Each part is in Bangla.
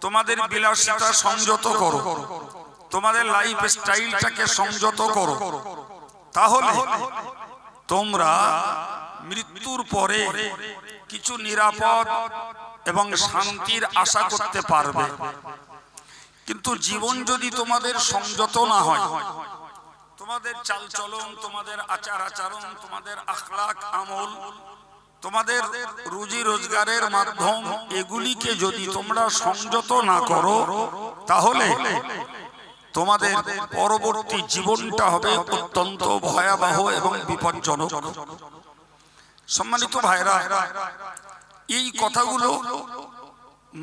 তোমাদের বিলাসিতা সংযত করো, তোমাদের লাইফ স্টাইলটাকে সংযত করো, তাহলে তোমরা মৃত্যুর পরে কিছু নিরাপদ এবং শান্তির আশা করতে পারবে। কিন্তু জীবন যদি তোমাদের সংযত না হয়, তোমাদের চালচলন, তোমাদের আচার আচরণ, তোমাদের আখলাক আমল, তোমাদের রুজি রোজগারের মাধ্যম, এগুলিকে যদি তোমরা সংযত না করো, তাহলে তোমাদের পরবর্তী জীবনটা হবে অত্যন্ত ভয়াবহ এবং বিপজ্জনক। সম্মানিত ভাইরা, এই কথাগুলো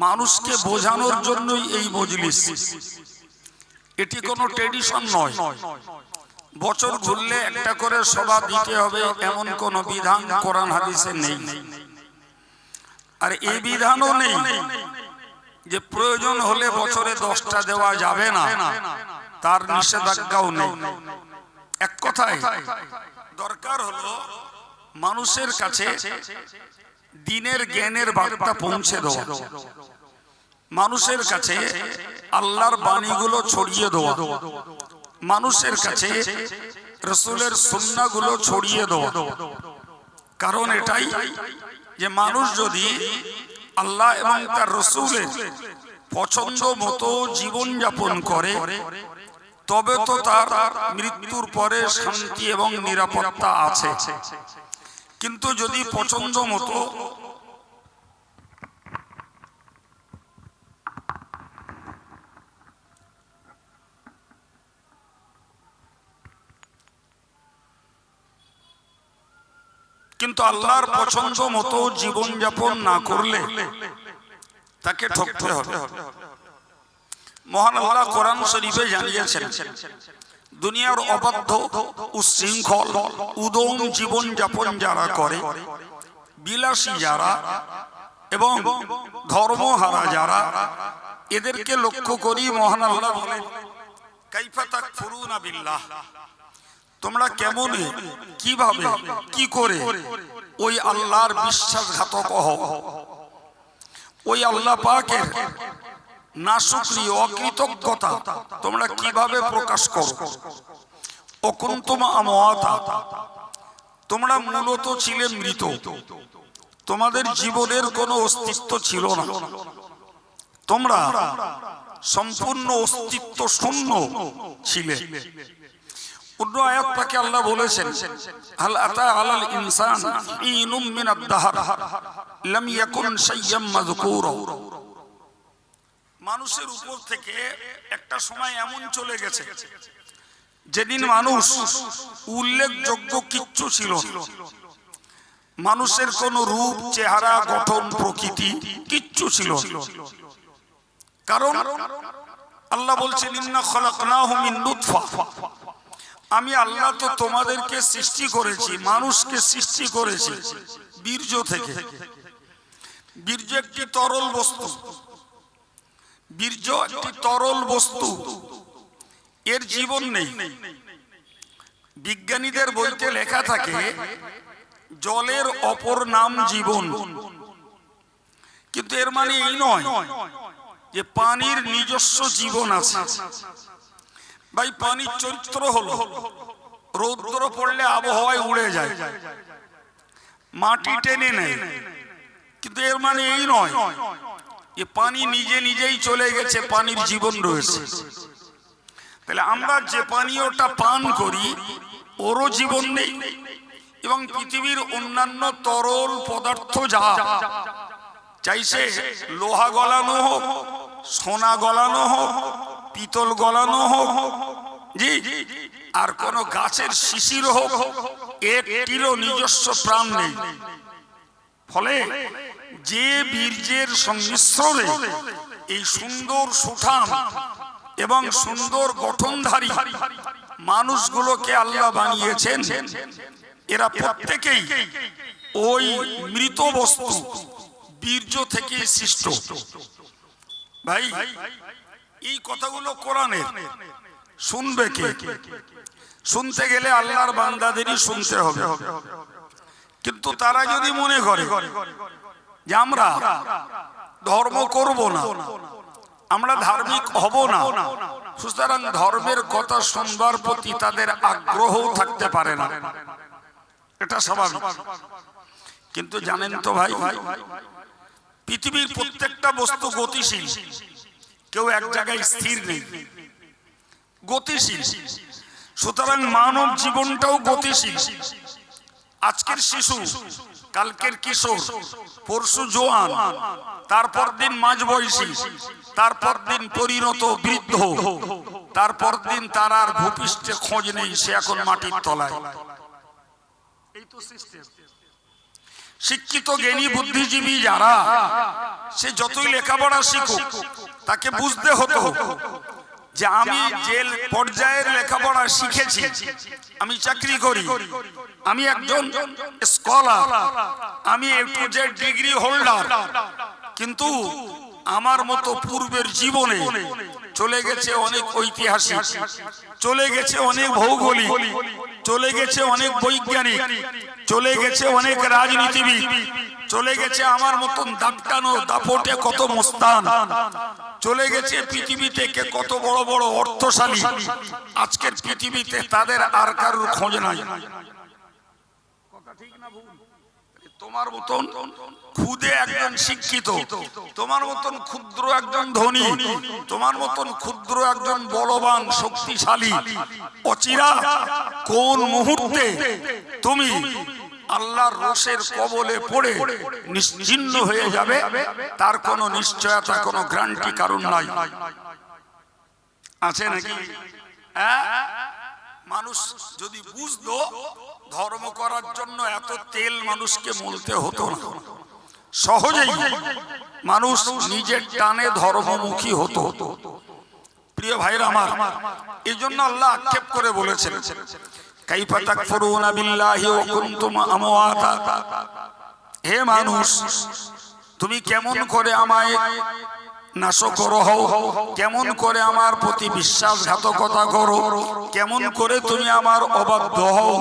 মানুষকে বোঝানোর জন্যই এই মজলিস। এটি কোনো ট্রেডিশন নয়। বছর ঘুরলে একটা করে সভা দিতে হবে এমন কোন বিধান কোরআন হাদিসে নেই। আর এই বিধানও নেই যে প্রয়োজন হলে বছরে 10টা দেওয়া যাবে না, তার নিষেধাজ্ঞাও নেই। এক কথায় দরকার হলো মানুষের কাছে দ্বীনের জ্ঞানের বার্তা পৌঁছে দেওয়া, মানুষের কাছে আল্লাহর বাণীগুলো ছড়িয়ে দেওয়া, মানুষের কাছে রাসূলের সুন্নাহগুলো ছড়িয়ে দেওয়া। কারণ এটাই যে মানুষ যদি আল্লাহ এবং তার রাসূলের পছন্দ মতো জীবন যাপন করে, তবে তো তার মৃত্যুর পরে শান্তি এবং নিরাপত্তা আছে। কিন্তু যদি পছন্দ মতো কিন্তু আল্লাহর পছন্দ মতো জীবন যাপন না করলে তাকে ঠকতে হবে। মহান আল্লাহ কোরআন শরীফে জানিয়েছেন, দুনিয়ার অবাধ্য, উচ্ছৃঙ্খল, উদম জীবন যাপন যারা করে, বিলাসী যারা এবং ধর্মহারা যারা, এদেরকে লক্ষ্য করি মহান আল্লাহ বলেন, কাইফা তাকফুরুনা বিল্লাহ, তোমরা কেমন, কিভাবে, কি করে ওই আল্লাহর বিশ্বাসঘাতক হও, ওই আল্লাহ পাকের নাশুকরি, অকৃতজ্ঞতা তোমরা কিভাবে প্রকাশ করো। অকুনতুম আমওয়াতা, তোমরা মূলত ছিলে মৃত, তোমাদের জীবনের কোনো অস্তিত্ব ছিল না, তোমরা সম্পূর্ণ অস্তিত্ব শূন্য ছিলে। অন্য আয়াত পাকে আল্লাহ বলেছেন, হাল আতা আলাল ইনসান ইনুম মিনাদ দাহর লাম ইয়াকুন শাইয়্যাম মাযকুরা, মানুষের উপর থেকে একটা সময় এমন চলে গেছে যেদিন মানুষ উল্লেখযোগ্য কিচ্ছু ছিল না। মানুষের কোন রূপ, চেহারা, গঠন, প্রকৃতি কিচ্ছু ছিল না। কারণ আল্লাহ বলছেন, ইন্না খলাকনাহুম মিন নুতফা, আমি আল্লাহ তো তোমাদেরকে সৃষ্টি করেছি, মানুষকে সৃষ্টি করেছি বীর্য থেকে। বীর্য একটি তরল বস্তু, বীর্য একটি তরল বস্তু, এর জীবন নেই। বিজ্ঞানীদের বইতে লেখা থাকে জলের অপর নাম জীবন, কিন্তু এর মানে এই নয় যে পানির নিজস্ব জীবন আছে। ভাই, পানির চরিত্র হলো রৌদ্র পড়লে আবহাওয়ায় উড়ে যায়, মাটি টেনে নেয়, কিন্তু এর মানে এই নয় যে পানি নিজে নিজেই চলে গেছে, পানির জীবন রয়েছে। তাহলে আমরা যে পানীয়টা পান করি ওরও জীবন নেই, এবং পৃথিবীর অন্যান্য তরল পদার্থ যা, চাইছে লোহা গলানো হোক, সোনা গলানো হোক, পিতল গলানো হোক, জি, আর কোন গাছের শিশির হোক, একটিরও নিজস্ব প্রাণ নেই। ফলে যে বীর্যের সংমিশ্রণে এই সুন্দর সুঠাম এবং সুন্দর গঠনধারী মানুষগুলোকে আল্লাহ বানিয়েছেন, এরা প্রত্যেকেই ওই মৃত বস্তু বীর্য থেকে সৃষ্ট। ভাই, এই কথাগুলো কোরআনের, শুনবে কে? শুনতে গেলে আল্লাহর বান্দাদেরই শুনতে হবে। কিন্তু তারা যদি মনে করে যে আমরা ধর্ম করব না, আমরা ধার্মিক হব না, সুতরাং ধর্মের কথা শুনবার প্রতি তাদের আগ্রহ থাকতে পারে না, এটা স্বাভাবিক। কিন্তু জানেন তো ভাই, পৃথিবীর প্রত্যেকটা বস্তু গতিশীল, কেউ এক জায়গায় স্থির নেই, গতিশীল। সুতরাং মানব জীবনটাও গতিশীল। আজকের শিশু, কালকের কিশোর, পরশু জোয়ান, তারপর দিন মাঝবয়সী, তারপর দিন পরিণত বৃদ্ধ, তারপর দিন তার আর ভূপৃষ্ঠে খোঁজ নেই, সে এখন মাটির তলায়। এই তো সিস্টেম। শিক্ষিত জ্ঞানী বুদ্ধিজীবী যারা, সে যতই লেখাপড়া শিখুক, তাকে বুঝতে হতো যে আমি যে পর্যায়ের লেখাপড়া শিখেছি, আমি চাকরি করি, আমি একজন স্কলার, আমি একটু যে ডিগ্রি হোল্ডার, কিন্তু আমার মতো পূর্বের জীবনে চলে গেছে অনেক ঐতিহাসিক, চলে গেছে অনেক ভৌগোলিক, চলে গেছে অনেক বৈজ্ঞানিক, চলে গেছে অনেক রাজনীতিবিদ, চলে গেছে আমার মতন দাপটানো দাপটে কত মুস্তান, চলে গেছে পৃথিবী থেকে কত বড় বড় অর্থশালী। আজকের পৃথিবীতে তাদের আর কারোর খোঁজ নাই। কথা ঠিক না ভুল? তোমার মতন খুদে একজন শিক্ষিত, তোমার মতন ক্ষুদ্র একজন ধনী, তোমার মতন ক্ষুদ্র একজন বলবান শক্তিশালী, অচিরা কোন মুহূর্তে তুমি আল্লাহর রোষের কবলে পড়ে নিশ্চিহ্ন হয়ে যাবে, তার কোনো নিশ্চয়তা, কোনো গ্যারান্টি কারণ নাই। আছে নাকি? মানুষ যদি বুঝতো ধর্ম করার জন্য এত তেল মানুষকে মলতে হতো না, সহজেই মানুষ নিজের টানে ধর্মমুখী হতো। প্রিয় ভাইরা আমার, এই জন্য আল্লাহ আক্ষেপ করে বলেছেন, কাইফা তাকফুরুনা বিল্লাহি ওয়া কুনতুম আমওয়াতা। হে মানুষ, তুমি কেমন করে আমায় নাশকর হও, কেমন করে আমার প্রতি বিশ্বাসঘাতকতা করো, কেমন করে তুমি আমার অবাধ্য হও।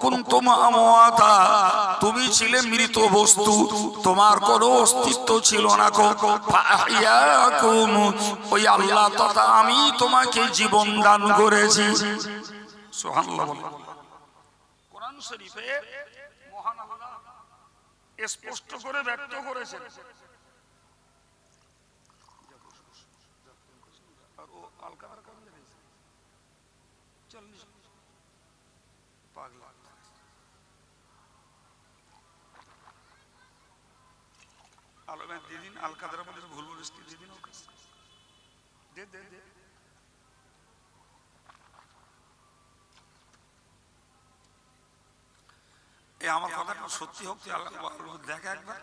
কুনতুম আমওয়াতা, তুমি ছিলে মৃত বস্তু, তোমার কোনো অস্তিত্ব ছিল না। ফাহিয়াকুম, ওই আল্লাহ তথা আমি তোমাকে জীবন দান করেছি। সুবহানাল্লাহ। কোরআন শরীফে মহান আল্লাহ স্পষ্ট করে ব্যক্ত করেছেন। দিদিন আল কাদরা বলে ভুল বলিস, দিদিন দে দে দে। এই আমার কথাটা সত্যি হোক, দেখা একবার।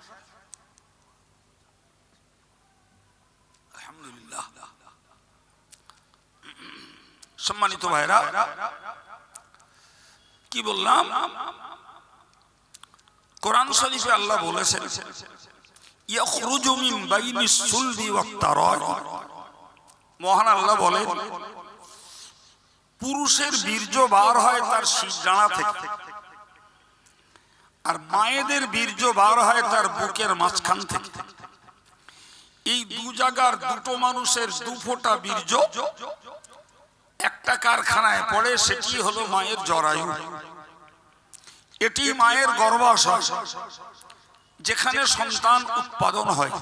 আলহামদুলিল্লাহ। সম্মানিত ভাইরা, কি বললাম? কোরআন শরীফে আল্লাহ বলেছেন, ইয়াখরুজু মিন বাইনিস সুলবি ওয়াত তারাই। মহান আল্লাহ বলেন, পুরুষের বীর্য বার হয় তার শিরদাঁড়া থেকে, আর মায়েদের বীর্য বার হয় তার বুকের মাঝখান থেকে। এই দু জায়গার দুটো মানুষের দু ফোঁটা বীর্য একটা কারখানায় পড়ে, সেটি হলো মায়ের জরায়ু। এটি মায়ের গর্ভাশয়, যেখানে সন্তান উৎপাদন হয়।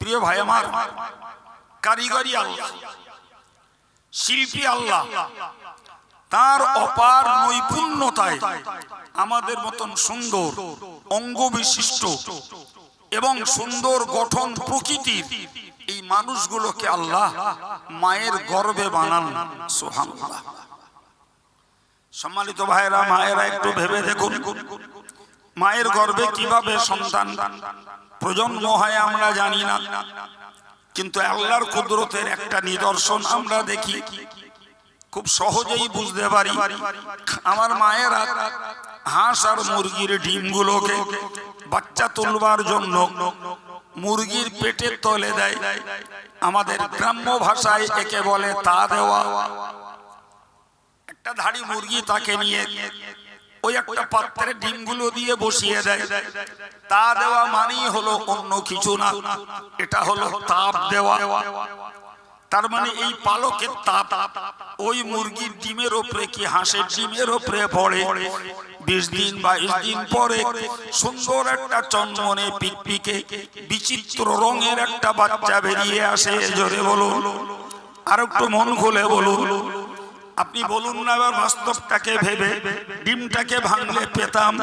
প্রিয় ভাই আমার, কারিগরি আল্লাহ, শিল্পী আল্লাহ, তার অপার নৈপুণ্যতায় আমাদের মতন সুন্দর অঙ্গ বিশিষ্ট এবং সুন্দর গঠন প্রকৃতির এই মানুষগুলোকে আল্লাহ মায়ের গর্ভে বানান। সুবহানাল্লাহ। সম্মানিত ভাইরা, মায়েরা একটু ভেবে দেখুন, মায়ের গর্ভে কিভাবে সন্তান প্রজন্ম হয় আমরা জানি না, কিন্তু আল্লাহর কুদরতের একটা নিদর্শন আমরা দেখি, খুব সহজেই বুঝতে পারি। আমার মায়েরা হাঁস আর মুরগির ডিমগুলোকে বাচ্চা তুলবার জন্য মুরগির পেটের তলে দেয়। আমাদের গ্রাম্য ভাষায় একে বলে তা দেওয়া। একটা ধাড়ি মুরগি, তাকে নিয়ে ওই একটা পাত্রে ডিমগুলো দিয়ে বসিয়ে দেয়। তা দেওয়া মানেই হলো অন্য কিছু না, এটা হলো তাপ দেওয়া। তার মানে এই পালকের তাপ ওই মুরগির ডিমের ওপরে কি হাঁসের ডিমের ওপরে পড়ে। 20 দিন 22 দিন পরে সুন্দর একটা চন্দনে পিকপিকে বিচিত্র রঙের একটা বাচ্চা বেরিয়ে আসে। জোরে বলুন, আর একটু মন খুলে বলুন। আপনি বলুন না এবার বাস্তবটাকে ভেবে। ডিমটাকে ভাঙলে পেতাম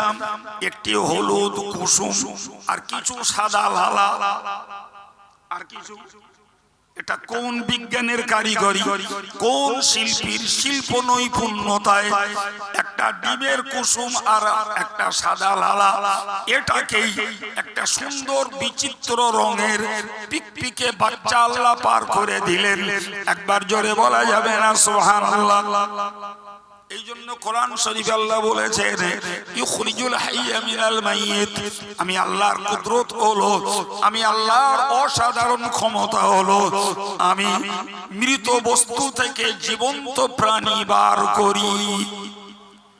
একটি হলুদ কুসুম আর কিছু সাদা লালা আর কিছু। এটা কোন বিজ্ঞানের কারিগরি, কোন শিল্পীর শিল্প নৈপুণ্যতায় একটা ডিমের কুসুম আর একটা সাদা লালা এটাকেই একটা সুন্দর বিচিত্র রঙের পিকপিকে বাচ্চা আল্লাহ পার করে দিলেন। একবার জোরে বলা যাবে না সুবহানাল্লাহ? এই জন্য কোরআন শরীফে আল্লাহ বলেছেন ইখরিজুল হাইয়া মিনাল মাইয়িত। আমি আল্লাহর কুদরত হলো, আমি আল্লাহর অসাধারণ ক্ষমতা হলো, আমি মৃত বস্তু থেকে জীবন্ত প্রাণী বার করি।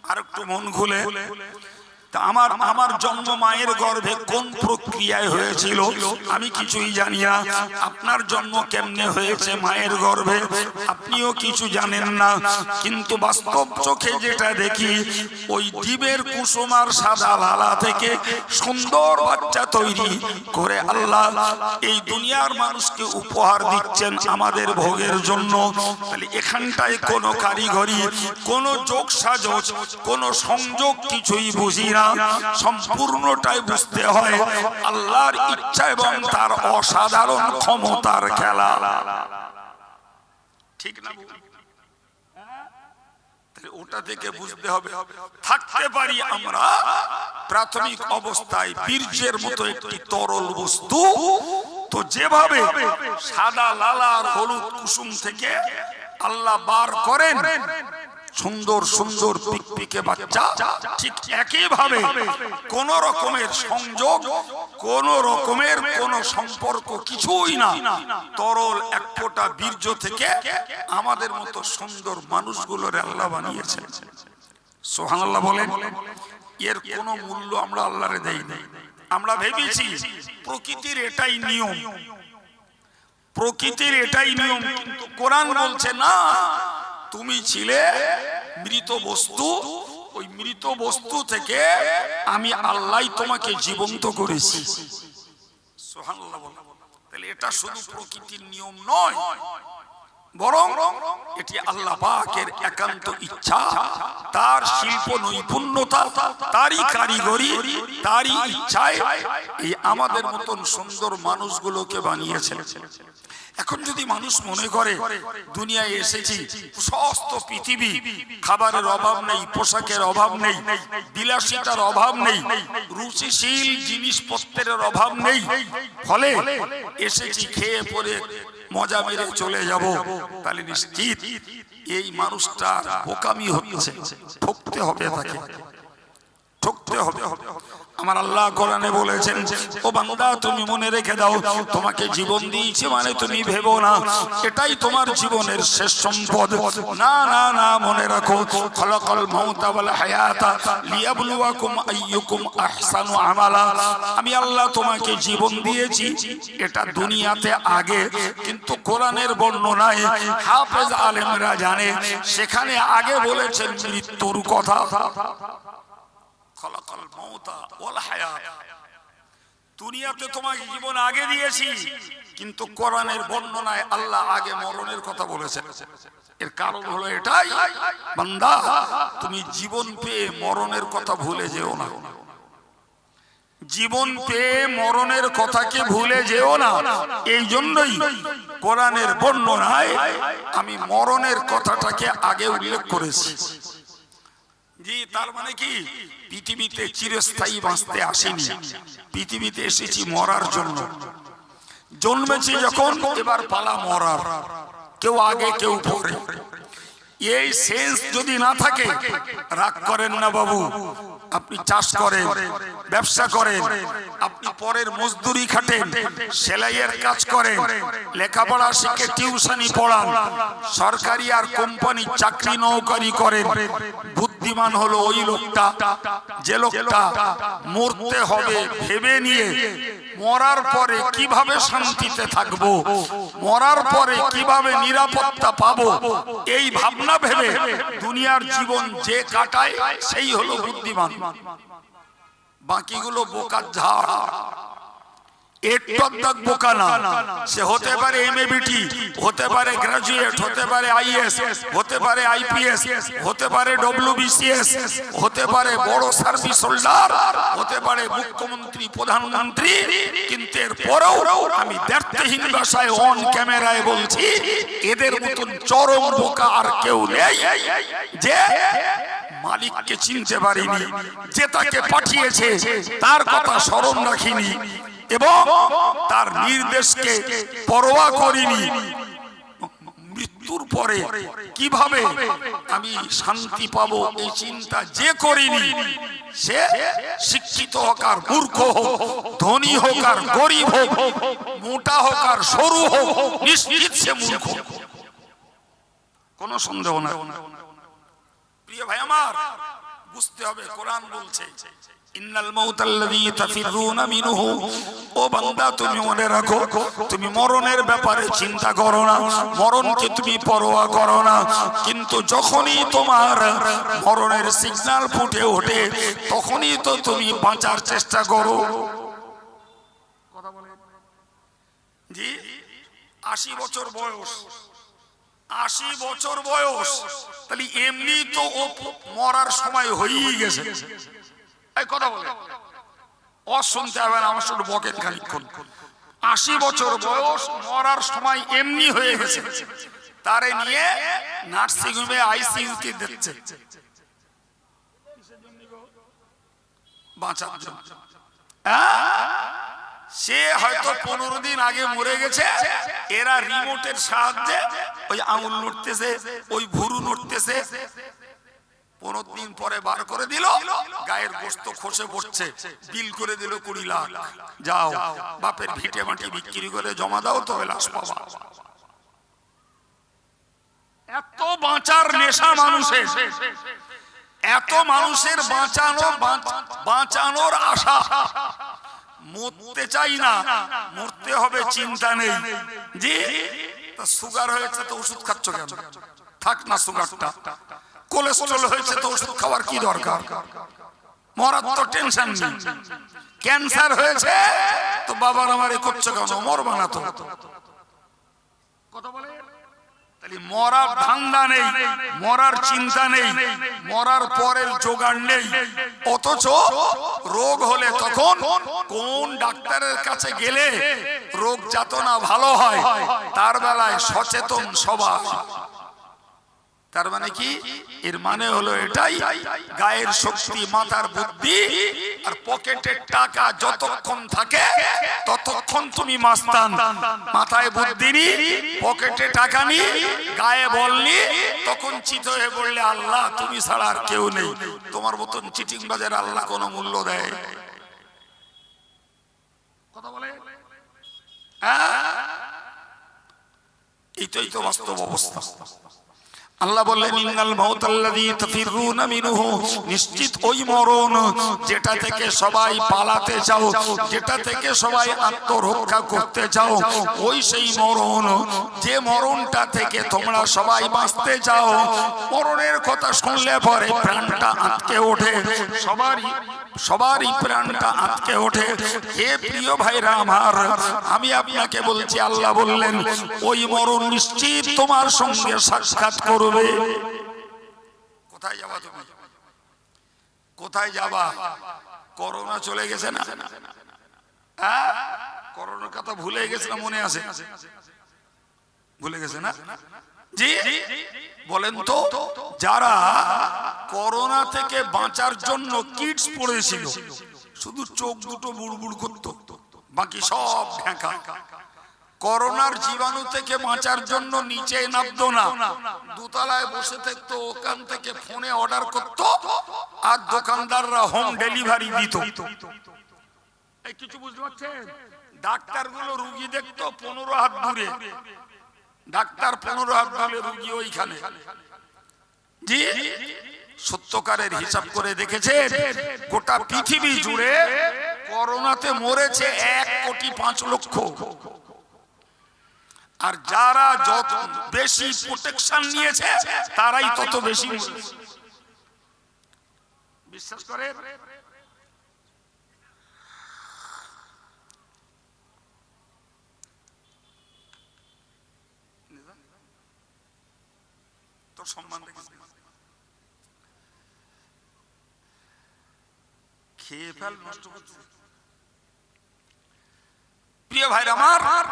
আর একটু মন খুলে, তা আমার জন্ম মায়ের গর্ভে কোন প্রক্রিয়ায় হয়েছিল আমি কিছুই জানি না। আপনার জন্ম কেমনে হয়েছে মায়ের গর্ভে আপনিও কিছু জানেন না। কিন্তু বাস্তব চোখে যেটা দেখি, ওই ডিমের কুসুম আর সাদা লালা থেকে সুন্দর বাচ্চা তৈরি করে আল্লাহ এই দুনিয়ার মানুষকে উপহার দিচ্ছেন আমাদের ভোগের জন্য। তাহলে এখানটায় কোনো কারিগরি, কোনো যোগ সাজস, কোনো সংযোগ কিছুই বুঝি না। সম্পূর্ণটাই বুঝতে হয় আল্লাহর ইচ্ছা এবং তার অসাধারণ ক্ষমতার খেলা। ঠিক না? ওটা থেকে বুঝতে হবে। থাকতে পারি আমরা প্রাথমিক অবস্থায় বীর্যের মতো একটি তরল বস্তু, তো যেভাবে সাদা লালা আর হলুদ কুসুম থেকে আল্লাহ বার করেন সুন্দর সুন্দর পিকপিকে বাচ্চা, ঠিক একইভাবে কোন রকমের সংযোগ, কোন রকমের কোন সম্পর্ক কিছুই না, তরল এক ফোঁটা বীর্য থেকে আমাদের মতো সুন্দর মানুষগুলোর আল্লাহ বানিয়েছেন। সুবহানাল্লাহ বলেন। এর কোন মূল্য আমরা আল্লাহরে দেই নাই। আমরা ভেবেছি প্রকৃতির এটাই নিয়ম, প্রকৃতির এটাই নিয়ম। কিন্তু কোরআন বলছে না, তুমি ছিলে মৃত বস্তু, ওই মৃত বস্তু থেকে আমি আল্লাহ তোমাকে জীবন্ত করেছি। সুবহানাল্লাহ। তাহলে এটা শুধু প্রকৃতির নিয়ম নয়, বরং এটি আল্লাহ পাকের একান্ত ইচ্ছা, তার শিল্প নৈপুণ্যতা, তারই কারিগরি, তারই ইচ্ছায় এই আমাদের মতন সুন্দর মানুষগুলোকে বানিয়েছেন। এখন যদি মানুষ মনে করে দুনিয়ায় এসেছি সমস্ত পৃথিবী, খাবারের অভাব নেই, পোশাকের অভাব নেই, বিলাসিতার অভাব নেই, রুচিশীল জিনিসপত্রের অভাব নেই, ফলে এসেছি খেয়ে পরে মজা মেরে চলে যাব, তাহলে নিশ্চিত এই মানুষটা বোকামি হচ্ছে। ঠকতে হবে তাকে, ঠকতে হবে। আমার আল্লাহ কোরআনে বলেছেন, ও বান্দা তুমি মনে রেখে দাও, তোমাকে জীবন দিয়েছি মানে তুমি ভেবো না এটাই তোমার জীবনের শেষ সম্পদ। না না না, মনে রাখো খলাকাল মাউতা ওয়াল হায়াতা লিয়াবলুয়াকুম আইয়ুকুম আহসানু আমালা। আমি আল্লাহ তোমাকে জীবন দিয়েছি, এটা দুনিয়াতে আগে, কিন্তু কোরআনের বর্ণনায় হাফেজ আলেমরা জানে সেখানে আগে বলেছেন মৃত্যুর কথা। খলাকাল মাউতা ওয়াল হায়াত, দুনিয়াতে তোমাকে জীবন আগে দিয়েছি, কিন্তু কোরআনের বর্ণনায় আল্লাহ আগে মরণের কথা বলেছেন। এর কারণ হলো এটাই, বান্দা তুমি জীবন পেয়ে মরণের কথা ভুলে যেও না। জীবন পেয়ে মরণের কথাকে ভুলে যেও না। এই জন্যই কোরআনের বর্ণনায় আমি মরণের কথাটাকে আগে উল্লেখ করেছি। জি, তার মানে কি পৃথিবীতে চিরস্থায়ী বাঁচতে আসেনি, পৃথিবীতে এসেছি মরার জন্য। জন্মেছি যখন, এবার পালা মরার, কেউ আগে কেউ পরে। এই সেন্স যদি না থাকে, রাগ করেন না বাবু, আপনি চাষ করেন, ব্যবসা করেন, আপনি পরের মজদুরি খাটেন, সেলাইয়ের কাজ করেন, লেখাপড়া শিখে টিউশনি পড়ান, সরকারি আর কোম্পানি চাকরি নৌকরি করেন, বুদ্ধি বুদ্ধিমান হলো ওই লোকটা যে লোকটা মরতে হবে ভেবে নিয়ে মরার পরে কিভাবে শান্তিতে থাকবো, মরার পরে কিভাবে নিরাপত্তা পাবো, এই ভাবনা ভেবে দুনিয়ার জীবন যে কাটায় সেই হলো বুদ্ধিমান। বাকিগুলো বোকার ঝাড়। একটু বোকা না, সে হতে পারে এমএবিটি, হতে পারে গ্রাজুয়েট, হতে পারে আইএস, হতে পারে আইপিএস, হতে পারে ডব্লিউবিসিএস, হতে পারে বড় সার্ভিস হোল্ডার, হতে পারে মুখ্যমন্ত্রী, প্রধানমন্ত্রী, কিন্তু এর পরেও আমি দ্ব্যর্থহীন ভাষায় অন ক্যামেরায় বলছি এদের মতন চরম বোকা আর কেউ নেই যে মালিককে চিনতে পারিনি, যে তাকে পাঠিয়েছে তার কথা স্মরণ রাখিনি এবং তার নির্দেশকে পরোয়া করিনি। মৃত্যুর পরে কিভাবে আমি শান্তি পাবো এই চিন্তা যে করিনি, সে শিক্ষিত হোক আর মূর্খ হোক, ধনী হোক আর গরিব হোক, মোটা হোক আর সরু হোক, নিশ্চিত সে মূর্খ, কোনো সন্দেহ না। প্রিয় ভাই আমার, বুঝতে হবে কোরআন বলছে ইন্নাল মাউতাল্লাযী তাফিরুনা মিনহু, ও বান্দা তুমি মনে রাখো তুমি মরণের ব্যাপারে চিন্তা করো না, মরণকে তুমি পরোয়া করো না, কিন্তু যখনই তোমার মরণের সিগন্যাল ফুটে ওঠে তখনই তো তুমি বাঁচার চেষ্টা করো। কথা বলেন জি। 80 বছর বয়স, 80 বছর বয়স, তাহলে এমনি তো ও মরার সময় হয়েই গেছে। এই কথা বলে শুনতে হবে না, আমার শুধু বকেন খানিকক্ষণ। 80 বছর বয়স, মরার সময় এমনি হয়ে গেছে, তারে নিয়ে নার্সিং হোমে আইসিইউতে দিচ্ছে বাঁচার জন্য। সে হয়তো 15 দিন আগে মরে গেছে, এরা রিমোটের সাহায্যে ওই আঙুল নড়তেছে, ওই ভুরু নড়তেছে, 15 দিন পরে বার করে দিল, গায়ের গোস্ত খসে পড়ছে, বিল করে দিল 20 লাখ, যাও বাপের ভিটে মাটি বিক্রি করে জমা দাও, তবে লাশ পাবা। এত বাঁচার নেশা মানুষের, এত মানুষের বাঁচানোর আশা, মরতে চাই না, মরতে হবে চিন্তা নেই। জি, সুগার হয়েছে তো ওষুধ খাচ্ছ কেন? থাক না সুগারটা। কোলেস্ট্রল হয়েছে তো ওষুধ খাওয়ার কি দরকার? মরার তো টেনশন নেই। ক্যান্সার হয়েছে তো বাবার আমারে করছো কেন? মরবা না তো। কথা বলে তাহলে মরার ধান্দা নেই, মরার চিন্তা নেই, মরার পরের জোগাড় নেই। অথচ রোগ হলে তখন কোন ডাক্তারের কাছে গেলে রোগ যাতনা ভালো হয় তার বেলায় সচেতন সবাই। তার মানে কি? এর মানে হলো এটাই, গায়ের শক্তি, মাথার বুদ্ধি আর পকেটের টাকা যতক্ষণ থাকে ততক্ষণ তুমি মাস্তান। মাথায় বুদ্ধি নি, পকেটে টাকা নি, গায়ে বল নি, তখন চিত হয়ে পড়লে আল্লাহ তুমি ছাড়া আর কেউ নেই। তোমার মতন চিটিং বাজার আল্লাহ কোনো মূল্য দেয়? কথা বলে এইটাই তো বাস্তব অবস্থা। আল্লাহ বললেন ইন্নাল মাউতাল্লাযী তাফিরুনা মিনহু, নিশ্চিত ওই মরণ যেটা থেকে সবাই পালাতে চাও, যেটা থেকে সবাই আত্মরক্ষা করতে চাও, ওই সেই মরণ, যে মরণটা থেকে তোমরা সবাই বাঁচতে চাও। মরণের কথা শুনলে পরে প্রাণটা আটকে ওঠে, সবারই প্রাণটা আটকে ওঠে। হে প্রিয় ভাইরা আমার, আমি আপনাকে বলছি, আল্লাহ বললেন ওই মরণ নিশ্চিত তোমার সঙ্গে সাক্ষাৎ করবে। কোথায় যাবা তুমি? কোথায় যাবা? করোনা চলে গেছে না? করোনার কথা ভুলে গেছে না? মনে আছে? ভুলে গেছে না? জি বলেন তো, যারা করোনা থেকে বাঁচার জন্য কিটস পড়েছিল, শুধু চোখ দুটো বুড়বুড় করত, বাকি সব ঢাকা। করোনার জীবাণু থেকে বাঁচার জন্য নিচে নামতো না, দোতলায় বসে থাকতো, ওখান থেকে ফোনে অর্ডার করত আর দোকানদাররা হোম ডেলিভারি দিত। এই কিছু বুঝতে পারছেন? ডাক্তারগুলো রুগী দেখতো 15 হাত দূরে, ডাক্তার 15 হাত দূরে, রুগী ওইখানে। জি, সত্যকারের হিসাব করে দেখেছে গোটা পৃথিবী জুড়ে করোনাতে মরেছে 1,05,00,000। আর যারা যত বেশি প্রোটেকশন নিয়েছে তারাই তত বেশি মরেছে। বিশ্বাস করে তোর সম্মান রেখেছে খেয়ে ফেল নষ্ট করছে। প্রিয় ভাইরা আমার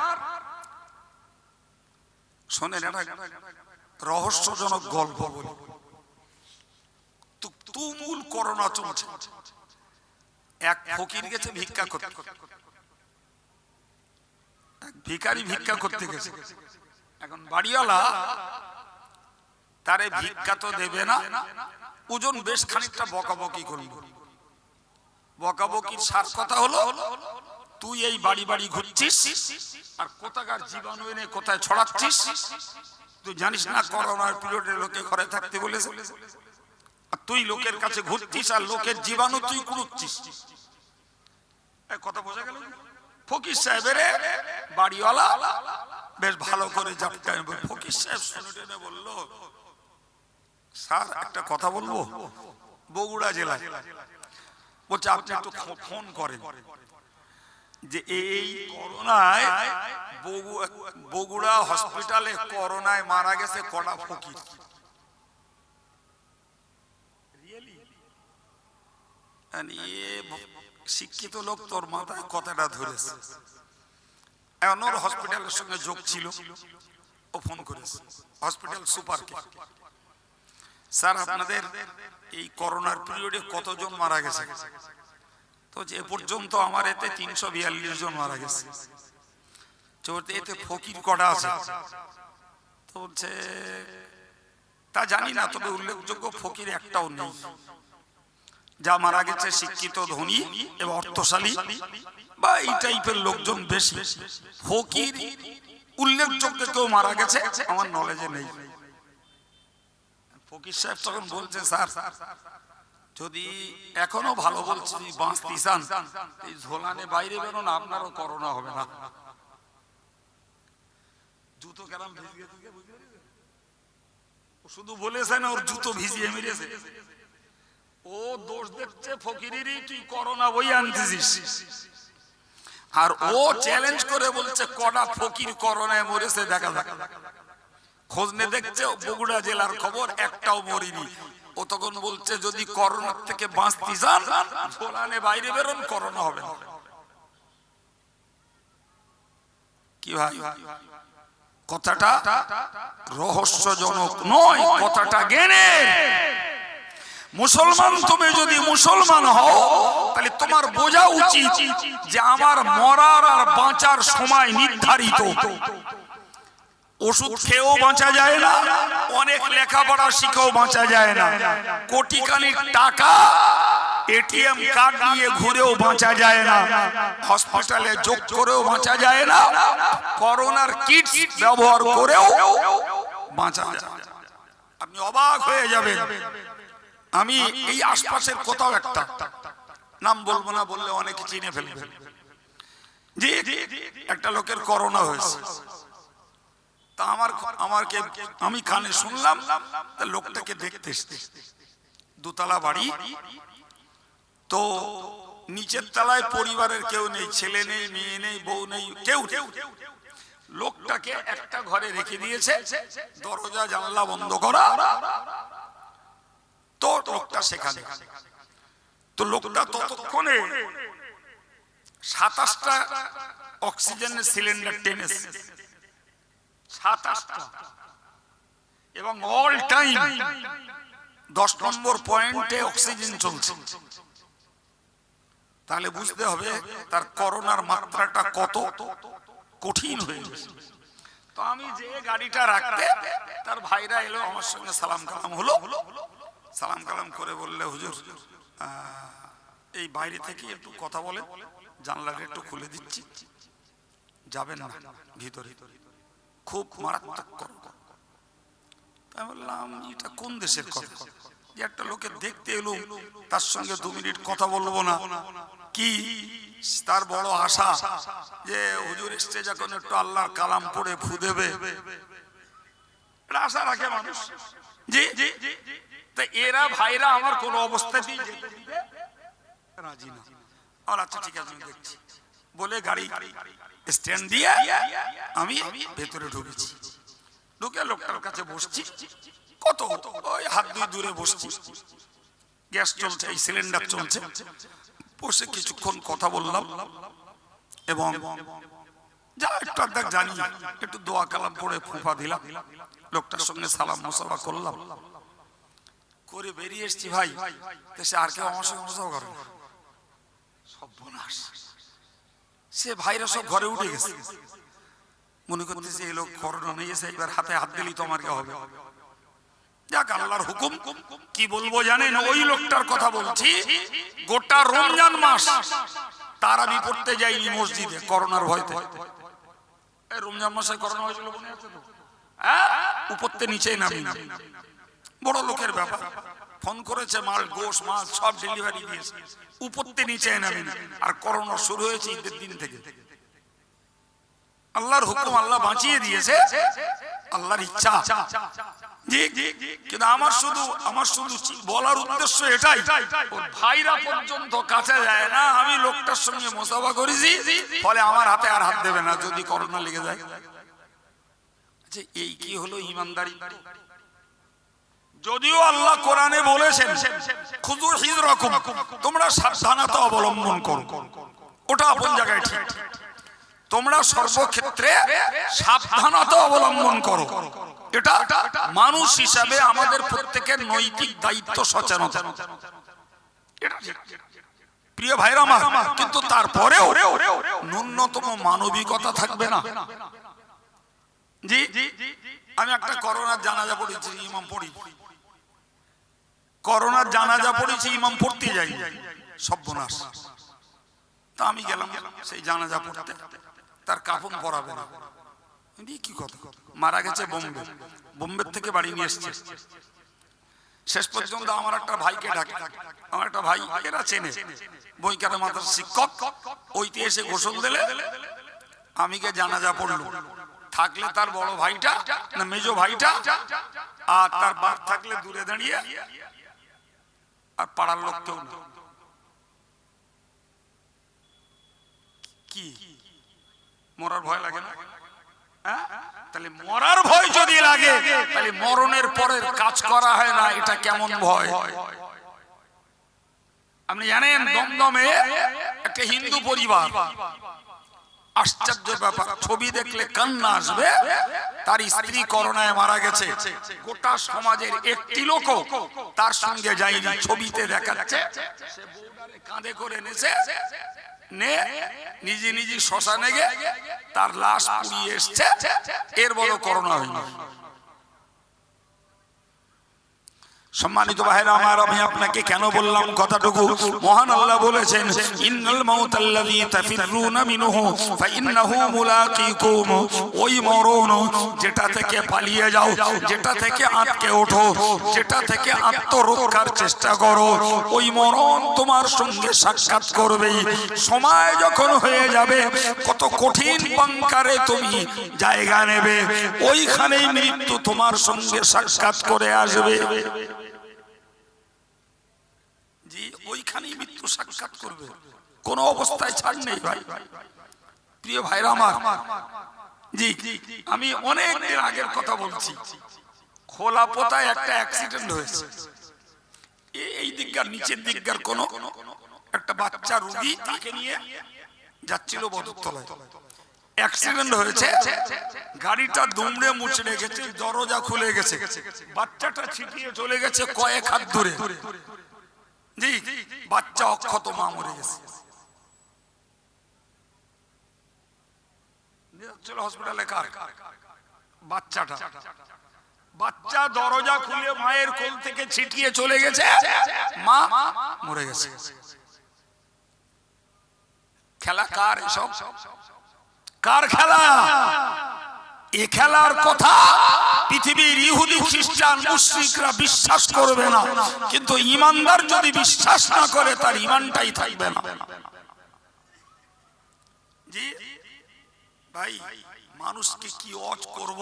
শোনেন, একটা রহস্যজনক গল্প বলি। তুমুল করোনা চলছে, এক ফকির গেছে ভিক্ষা করতে, এক ভিখারি ভিক্ষা করতে গেছে। এখন বাড়িওয়ালা তারে ভিক্ষা তো দেবে না, ওজন বেশ খানিকটা বকাবকি করল। বকাবকির সার কথা হলো, তুই এই বাড়ি বাড়ি ঘুরছিস আর কোথাকার জীবাণু এনে কোথায় ছড়াচ্ছিস, তুই জানিস না করোনার পিরিয়ডে লোকে ঘরে থাকতে বলেছে, আর তুই লোকের কাছে ঘুরছিস আর লোকের জীবাণু তুই কুড়ুচ্ছিস। কথা বোঝা গেল? ফকির সাহেবের বাড়িওয়ালা বেশ ভালো করে জাপটায়। ফকির সাহেব শুনে টেনে বলল, স্যার একটা কথা বলবো। বগুড়া জেলায় বলছে, আপনি একটু ফোন করেন যে এই করোনায় বগুড়া হসপিটালে করোনায় মারা গেছে কটা ফকির। শিক্ষিত লোক তোর মাথায় কথাটা ধরেছে। এখন ওর হসপিটালের সঙ্গে যোগ ছিল, ও ফোন করেছে হসপিটাল সুপারকে, স্যার আপনাদের এই করোনার পিরিয়ডে কতজন মারা গেছে? তো যে পর্যন্ত আমার এতে 342 জন মারা গেছে। এতে ফকির কটা আছে? তো বলছে তা জানি না, তবে উল্লেখযোগ্য ফকির একটাও নেই। যা মারা গেছে শিক্ষিত, ধনী এবং অর্থশালী বা এই টাইপের লোকজন বেশি। ফকির উল্লেখযোগ্য কেউ মারা গেছে আমার নলেজে নেই। ফকির সাহেব তখন বলছে, স্যার যদি এখনো ভালো বলছি বাঁচতে চান, এই ঝোলানে বাইরে বেরোন, আপনারও করোনা হবে না। জুতো কেরাম ভিজিয়ে শুধু বলেছে না, ওর জুতো ভিজিয়ে মেরেছে। ও দোষ দেখছে ফকিরেরই, তুই করোনা বই আনতেছিস। আর ও চ্যালেঞ্জ করে বলছে কটা ফকির করোনায় মরেছে দেখা যাক। খোঁজ নিয়ে দেখছে বগুড়া জেলার খবর, একটাও মরিনি। ও তখন বলছে যদি করোনা থেকে বাঁচতে চান ঝোলানে বাইরে বেরোন, করোনা হবে না। কি ভাই, কথাটা রহস্যজনক নয়, কথাটা জ্ঞানের। মুসলমান তুমি যদি মুসলমান হও তাহলে তোমার বোঝা উচিত যে আমার মরার আর বাঁচার সময় নির্ধারিত। ওষুধ খেয়েও বাঁচা যায় না, অনেক লেখাপড়া শিখেও বাঁচা যায় না, কোটি খানিক টাকা এটিএম কার্ড নিয়ে ঘুরেও বাঁচা যায় না, হসপিটালে যোগ করেও বাঁচা যায় না, করোনার কিট ব্যবহার করেও বাঁচা যায় না। আপনি অবাক হয়ে যাবেন। আমি এই আশপাশের কোথাও একটা নাম বলবো না, বললে অনেকে চিনে ফেলবে, যে একটা লোকের করোনা হয়েছে। তা আমি কানে শুনলাম, লোকটাকে দেখতে এসেছে, দোতলা বাড়ি, তো নিচের তলায় পরিবারের কেউ নেই, ছেলে নেই, মেয়ে নেই, বউ নেই, কেউ। লোকটাকে একটা ঘরে রেখে দিয়েছে, দরজা জানলা বন্ধ করা। তো লোকটা সেখানে, তো লোকটা ততক্ষণে 27টা অক্সিজেনের সিলিন্ডার টেনেছে, 27টা, এবং অল টাইম 10 নম্বর পয়েন্টে অক্সিজেন চলছে। তাহলে বুঝতে হবে তার করোনার মাত্রাটা কত কঠিন হয়ে গেছে। তো আমি যে গাড়িটা রাখতে, তার ভাইরা এলো, আমার সঙ্গে সালাম কালাম হলো। সালাম কালাম করে বললে, হুজুর এই বাইরে থেকে একটু কথা বলে, জানলাটা একটু খুলে দিচ্ছি, যাবেন না ভিতরে, খুব মারাত্মক করোনা। আমি বললাম এটা কোন দেশের কথা? যে একটা লোকে দেখতে এলো, তার সঙ্গে 2 মিনিট কথা বলবো না, কি তার বড় আশা যে হুজুর এসছে যখন একটু আল্লাহর কালাম পড়ে ফু দেবে, এটা আশা রাখে মানুষ। জি জি, তা এরা ভাইরা আমার কোন অবস্থাতেই যেতে দিতে রাজি না। আর আচ্ছা ঠিক আছে আমি দেখছি বলে গাড়ি স্ট্যান্ড দিয়ে আমি ভেতরে ঢুকেছি। ঢুকে লোকটার কাছে বসছি, কত ওই হাত 2 দূরে বসছি, গ্যাস চলছে, এই সিলিন্ডার চলছে। বসে কিছুক্ষণ কথা বললাম এবং যা একটু আধ জানি একটু দোয়া কালাম পড়ে ফুফা দিলাম, লোকটার সঙ্গে সালাম মুসাফা করলাম, করে বেরিয়ে এসছি। ভাই সে আর কেউ আমার সঙ্গে মুসাফা করে না, সর্বনাশ। সে ভাইরা সব ঘরে উঠে গেছে, মনে করতেছে এই লোক করোনা নিয়ে এসে একবার হাতে হাত দিলেই তো আমার কে হবে। যাক আল্লাহর হুকুম, কি বলবো জানেন, ওই লোকটার কথা বলছি। গোটা রমজান মাস তারাবি পড়তে যাইনি মসজিদে করোনার ভয়তে। রমজান মাসে করোনা হয়েছিল মনে আছে তো? উপরতে নিচেই নামি, বড় লোকের ব্যাপার। ফোন করেছে, মাল গোশ মাছ সব ডেলিভারি দিয়েছে, উপরতে নিচে নামি। আর করোনা শুরু হয়েছে ঈদের দিন থেকে। আল্লাহর হুকুম, আল্লাহ বাঁচিয়ে দিয়েছে, আল্লাহর ইচ্ছা। কিন্তু আমার শুধু বলার উদ্দেশ্য এটাই, ভাইরা পর্যন্ত কাছে যায় না, আমি লোকটার সঙ্গে মুসাফা করেছি, ফলে আমার হাতে আর হাত দেবে না যদি করোনা লেগে যায়। এই কি হলো ইমানদারি? যদিও আল্লাহ কোরআনে বলেছেন খুযু হিযরাকুম, তোমরা সাবধানতা অবলম্বন করো, ওটা আপন জায়গায় ঠিক। তোমরা সর্বক্ষেত্রে সাবধানতা অবলম্বন করো, এটা মানুষ হিসাবে আমাদের প্রত্যেকের নৈতিক দায়িত্ব, সচেতনতা। প্রিয় ভাইরা আমার, কিন্তু তারপরেও ন্যূনতম মানবিকতা থাকবে না? জি, আমি একটা করোনার জানাজা পড়েছি, ইমাম পড়ি, করোনার জানাজা পড়েছি, ইমাম পড়তে যাই, সর্বনাশ। তা আমি গেলাম সেই জানাজা পড়তে, তার কাফন পরাবে না। কি কথা, মারা গেছে বোম্বে থেকে বাড়ি নিয়ে এসছে। শেষ পর্যন্ত আমার একটা ভাইকে ডাকে, আমার একটা ভাই, এরা চেনে, বইকারে মাথার শিক্ষক, ওইতে এসে গোসল দিলে আমি কে জানাজা পড়লো। থাকলে তার বড় ভাইটা না মেজো ভাইটা, আর তার বাপ থাকলে দূরে দাঁড়িয়ে, আর পাড়ার লোক কেউ না। কি মরার ভয় লাগে না? তাহলে মরার ভয় যদি লাগে, তাহলে মরণের পরের কাজ করা হয় না, এটা কেমন ভয়? আপনি জানেন দমদমে একটা হিন্দু পরিবার, আশ্চর্য ব্যাপার, ছবি দেখলে কান্না আসবে। তার স্ত্রী করোনায় মারা গেছে, গোটা সমাজের একটি লোক তার সঙ্গে যায়নি, ছবিতে দেখাচ্ছে সে বউডারে কাঁধে করে নেছে, নিজে নিজে শ্মশানে গে তার লাশ পুড়িয়ে এসছে, এর বড় করোনা হয়নি। সম্মানিত ভাইরা আমার, আমি আপনাকে কেন বললাম কথাটুকু? মহান আল্লাহ বলেছেন, ইন্নাল মাউতাল্লাযী তাফিরুনা মিনহু ফাইন্নাহু মুলাকীকুম। ওই মরণ যেটা থেকে পালিয়ে যাও, যেটা থেকে আটকে ওঠো, যেটা থেকে আত্মরক্ষার চেষ্টা করো, ওই মরণ তোমার সঙ্গে সাক্ষাৎ করবে। সময় যখন হয়ে যাবে, কত কঠিন বাঙ্কারে তুমি জায়গা নেবে, ওইখানেই মৃত্যু তোমার সঙ্গে সাক্ষাৎ করে আসবে। ওইখানেই মৃত্যু সাক্ষাৎ করবে, কোন অবস্থায় ছাড় নেই ভাই। প্রিয় ভাইরা আমার, জি আমি অনেক দিন আগের কথা বলছি, খোলাপোতায় একটা অ্যাক্সিডেন্ট হয়েছে। এই দিককার নিচের দিককার কোন একটা বাচ্চা রোগী, তাকে নিয়ে যাচ্ছিল বদরতলায়, অ্যাক্সিডেন্ট হয়েছে। গাড়িটা দুমড়ে মুচড়ে গেছে, দরজা খুলে গেছে, বাচ্চাটা ছিটিয়ে চলে গেছে কয়েক হাত দূরে। জি, বাচ্চা অক্ষত, মা মরে গেছে। হসপিটালে কার? বাচ্চাটা। বাচ্চা দরজা খুলে মায়ের কোল থেকে ছিটিয়ে চলে গেছে, মা মরে গেছে। খেলা কার এসব? কার খেলা? এ খেলার কথা পৃথিবীর ইহুদি খ্রিস্টান মুশরিকরা বিশ্বাস করবে না, কিন্তু ঈমানদার যদি বিশ্বাস না করে তার ঈমানটাই থাকবে না। জি ভাই, মানুষকে কি ওয়াজ করব,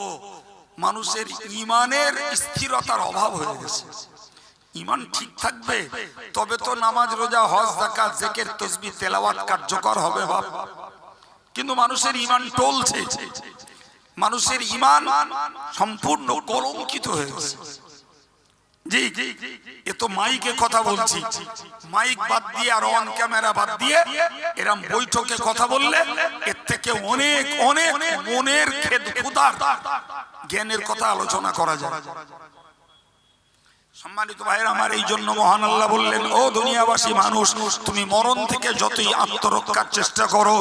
মানুষের ঈমানের স্থিরতার অভাব হয়ে গেছে। ঈমান ঠিক থাকবে তবে তো নামাজ রোজা হজ যাকাত জিকির তাসবিহ তেলাওয়াত কার্যকর হবে বাপ। কিন্তু মানুষের ঈমান টলছে, মানুষের ঈমান সম্পূর্ণ কলঙ্কিত হয়ে গেছে। জি এ তো মাইকে কথা বলছি, মাইক বাদ দিয়ে আর অন ক্যামেরা বাদ দিয়ে এরকম বৈঠকে কথা বললে এর থেকে অনেক অনেক মনের ক্ষুধার জ্ঞানের কথা আলোচনা করা যায়। সম্মানিত ভাইরা আমার, এই জন্য মহান আল্লাহ বললেন, ও দুনিয়াবাসী মানুষ, তুমি মরণ থেকে যতই আত্মরক্ষার চেষ্টা করো,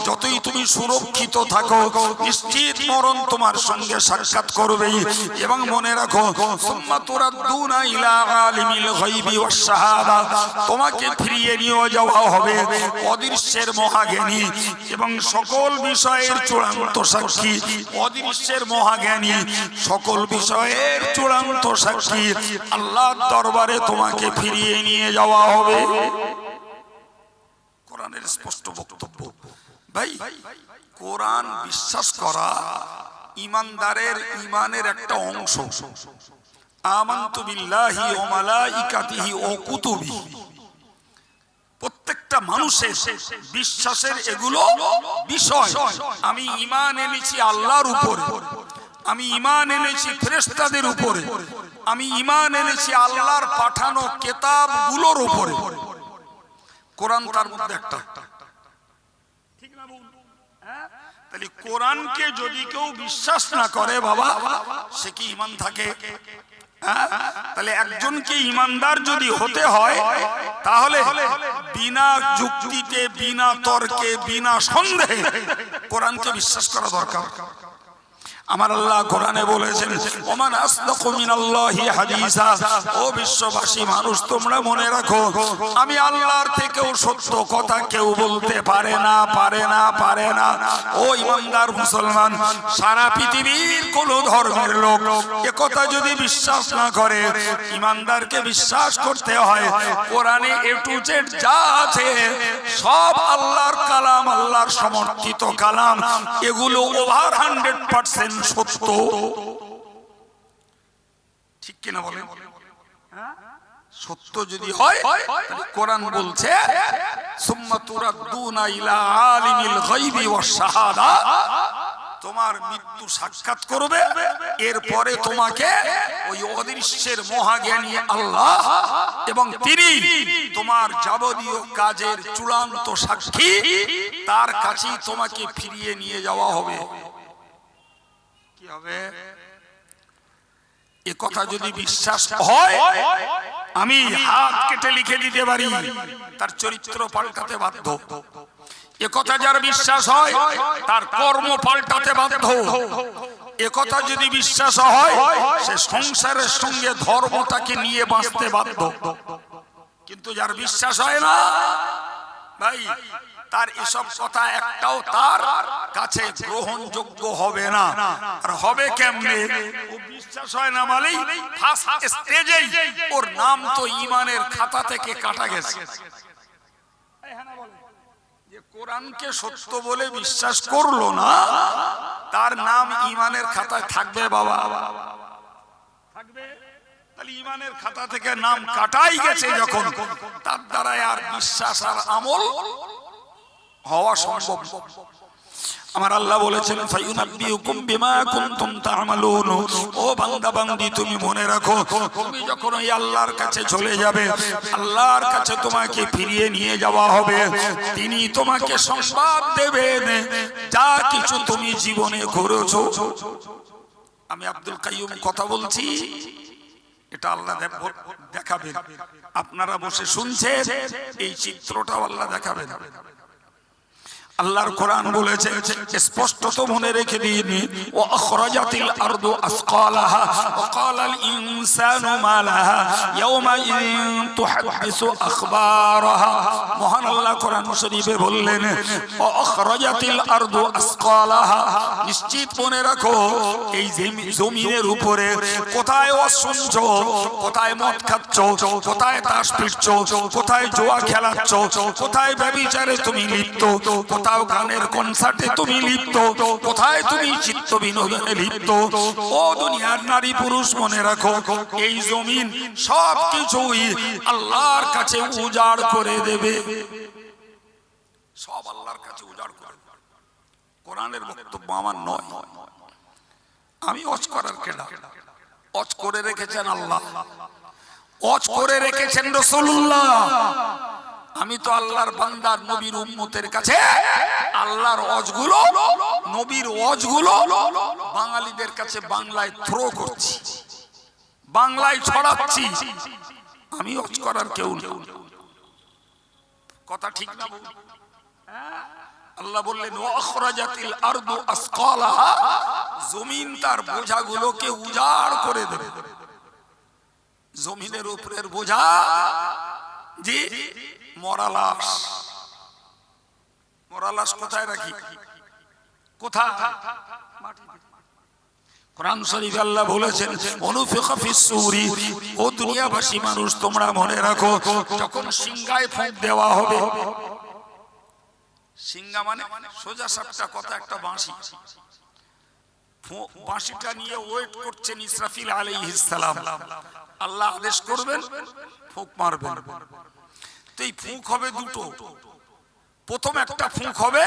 যতই তুমি সুরক্ষিত থাকো, নিশ্চিত মরণ তোমার সঙ্গে সাক্ষাৎ করবেই। এবং মনে রাখো, সুম্মা তুরাদ্দুনা ইলা আলিমিল গায়বি ওয়াশ শাহাদা, তোমাকে ফিরিয়ে নিয়ে যাওয়া হবে অদৃশ্যের মহাজ্ঞানী এবং সকল বিষয়ের চূড়ান্ত সাক্ষী। অদৃশ্যের মহাজ্ঞানী, সকল বিষয়ের চূড়ান্ত সাক্ষী আল্লাহর দরবারে তোমাকে ফিরিয়ে নিয়ে যাওয়া হবে। কোরআনের স্পষ্ট বক্তব্য। ভাই, কোরআন বিশ্বাস করা ঈমানদারের ঈমানের একটা অংশ। আমানতু বিল্লাহি ওয়া মালাইকাতিহি ওয়া কুতুবিহি, প্রত্যেকটা মানুষের বিশ্বাসের এগুলো বিষয়। আমি ঈমান এনেছি আল্লাহর উপরে, আমি ঈমান এনেছি ফেরেশতাদের উপরে, আমি ঈমান এনেছি আল্লাহর পাঠানো কিতাবগুলোর উপরে। কোরআন তার মধ্যে একটা, ঠিক না বল? তাহলে কোরআনকে যদি কেউ বিশ্বাস না করে বাবা, সে কি ঈমান থাকে? তাহলে একজনকে ঈমানদার যদি হতে হয়, তাহলে বিনা যুক্তিতে, বিনা তর্কে, বিনা সন্দেহে কোরআনকে বিশ্বাস করা দরকার। আমার আল্লাহ কোরআনে বলেছেন, ওমান আসদাকু মিনাল্লাহি হাদিসা, ও বিশ্ববাসী মানুষ তোমরা মনে রাখো, আমি আল্লাহর থেকেও সত্য কথা কেউ বলতে পারে না, পারে না, পারে না। ও ঈমানদার মুসলমান, সারা পৃথিবীর কোন ধর্মের লোক একথা যদি বিশ্বাস না করে, ঈমানদারকে বিশ্বাস করতে হয় কোরআনে এ টু জেড যা আছে সব আল্লাহর কালাম, আল্লাহর সমর্থিত কালাম। এগুলো ওভার 100% সত্য, ঠিক কিনা বলেন? সত্য যদি হয়, কোরআন বলছে সুম্মা তুরাদ্দুনা ইলা আলিমিল গায়বি ওয়াশ শাহাদা, তোমার মৃত্যু সাক্ষাৎ করবে, এরপরে তোমাকে ওই অদৃশ্যের মহাজ্ঞানী আল্লাহ এবং তিনি তোমার যাবতীয় কাজের চূড়ান্ত সাক্ষী, তার কাছেই তোমাকে ফিরিয়ে নিয়ে যাওয়া হবে। কি হবে? এ কথা যদি বিশ্বাস হয়, আমি হাত কেটে লিখে দিতে পারি তার চরিত্র পাল্টাতে বাধ্য। এ কথা যার বিশ্বাস হয় তার কর্ম পাল্টাতে বাধ্য। এ কথা যদি বিশ্বাস হয়, সে সংসারের সঙ্গে ধর্মটাকে নিয়ে বাঁচতে বাধ্য। কিন্তু যার বিশ্বাস হয় না ভাই, তার এসব কথা একটাও তার কাছে গ্রহণযোগ্য হবে না। আর হবে কেমনে? ও বিশ্বাস হয় না মানেই ফার্স্ট স্টেজেই ওর নাম তো ঈমানের খাতা থেকে কাটা গেছে। যে কোরআনকে সত্য বলে বিশ্বাস করলো না, তার নাম ঈমানের খাতায় থাকবে বাবা, থাকবে। তাহলে ঈমানের খাতা থেকে নাম কাটাই গেছে যখন, তার দ্বারা আর বিশ্বাস আর আমল হওয়া সম্ভব। আমার আল্লাহ বলেছেন, ফায়ুনাব্বিউকুম বিমা কুনতুম তা'মালুন, ও বান্দা বান্দি তুমি মনে রাখো, তুমি যখন ওই আল্লাহর কাছে চলে যাবে, আল্লাহর কাছে তোমাকে ফিরিয়ে নিয়ে যাওয়া হবে, তিনি তোমাকে সংবাদ দেবেন যা কিছু তুমি জীবনে করেছো। আমি আব্দুল কাইয়ুম কথা বলছি, এটা আল্লাহ দেখাবেন। আপনারা বসে শুনছেন, এই চিত্রটাও আল্লাহ দেখাবেন। আল্লাহর কোরআন বলেছে স্পষ্টত মনে রেখে দিন ওয়া আখরাজাতিল আরদু আসকালাহা ওয়া ক্বালাল ইনসানু মা লাহা ইয়াওমা ইযিন তুহাদ্দিসু আখবারাহা। মহান আল্লাহ কোরআন শরীফে বললেন ওয়া আখরাজাতিল আরদু আসকালাহা, নিশ্চিত মনে রাখো এই জমিনের উপরে কোথায় ওয়াজ শুনছো, কোথায় মদ খাচ্ছো, কোথায় তাস পিটছো, কোথায় জুয়া খেলাচ্ছো, কোথায় ব্যভিচারে তুমি লিপ্ত, কোথাও গানের কনসার্টে তুমি লিপ্ত, কোথায় তুমি চিত্ত বিনোদনে লিপ্ত। ও দুনিয়ার নারী পুরুষ মনে রাখো এই জমিন সব কিছুই আল্লাহর কাছে উজাড় করে দেবে, সব আল্লাহর কাছে উজাড় করে দেবে। কোরআনের বক্তব্য আমার নয়, আমি ওয়াজ করার কেডা? ওয়াজ করে রেখেছেন আল্লাহ, ওয়াজ করে রেখেছেন রাসূলুল্লাহ। আমি তো আল্লাহর বান্দার নবীর উম্মতের কাছে আল্লাহর ওয়াজগুলো, নবীর ওয়াজগুলো বাঙালিদের কাছে বাংলায় থ্রো করছি, বাংলায় ছড়াচ্ছি। আমি ওয়াজ করার কেউ না, কথা ঠিক না? আল্লাহ বললেন ওয়া আখরাজাতিল আরদু আসকালাহা, জমিন তার বোঝাগুলোকে উজাড় করে দেবে। জমিনের উপরের বোঝা জি মরা লাশ, মরা লাশ কোথায় রাখি? কোথায়? কোরআন শরীফে আল্লাহ বলেছেন অনুফিকা ফিস সূরি, ও দুনিয়াবাসী মানুষ তোমরা মনে রাখো যখন সিংহায় ফুঁক দেওয়া হবে, সিংহা মানে সোজা সাপটা কথা একটা বাঁশি, বাঁশিটা নিয়ে ওয়েট করছেন ইসরাফিল আলাইহিস সালাম। আল্লাহ আদেশ করবেন ফুঁক মারবেন। তো এই ফুঁক হবে দুটো, প্রথম একটা ফুঁক হবে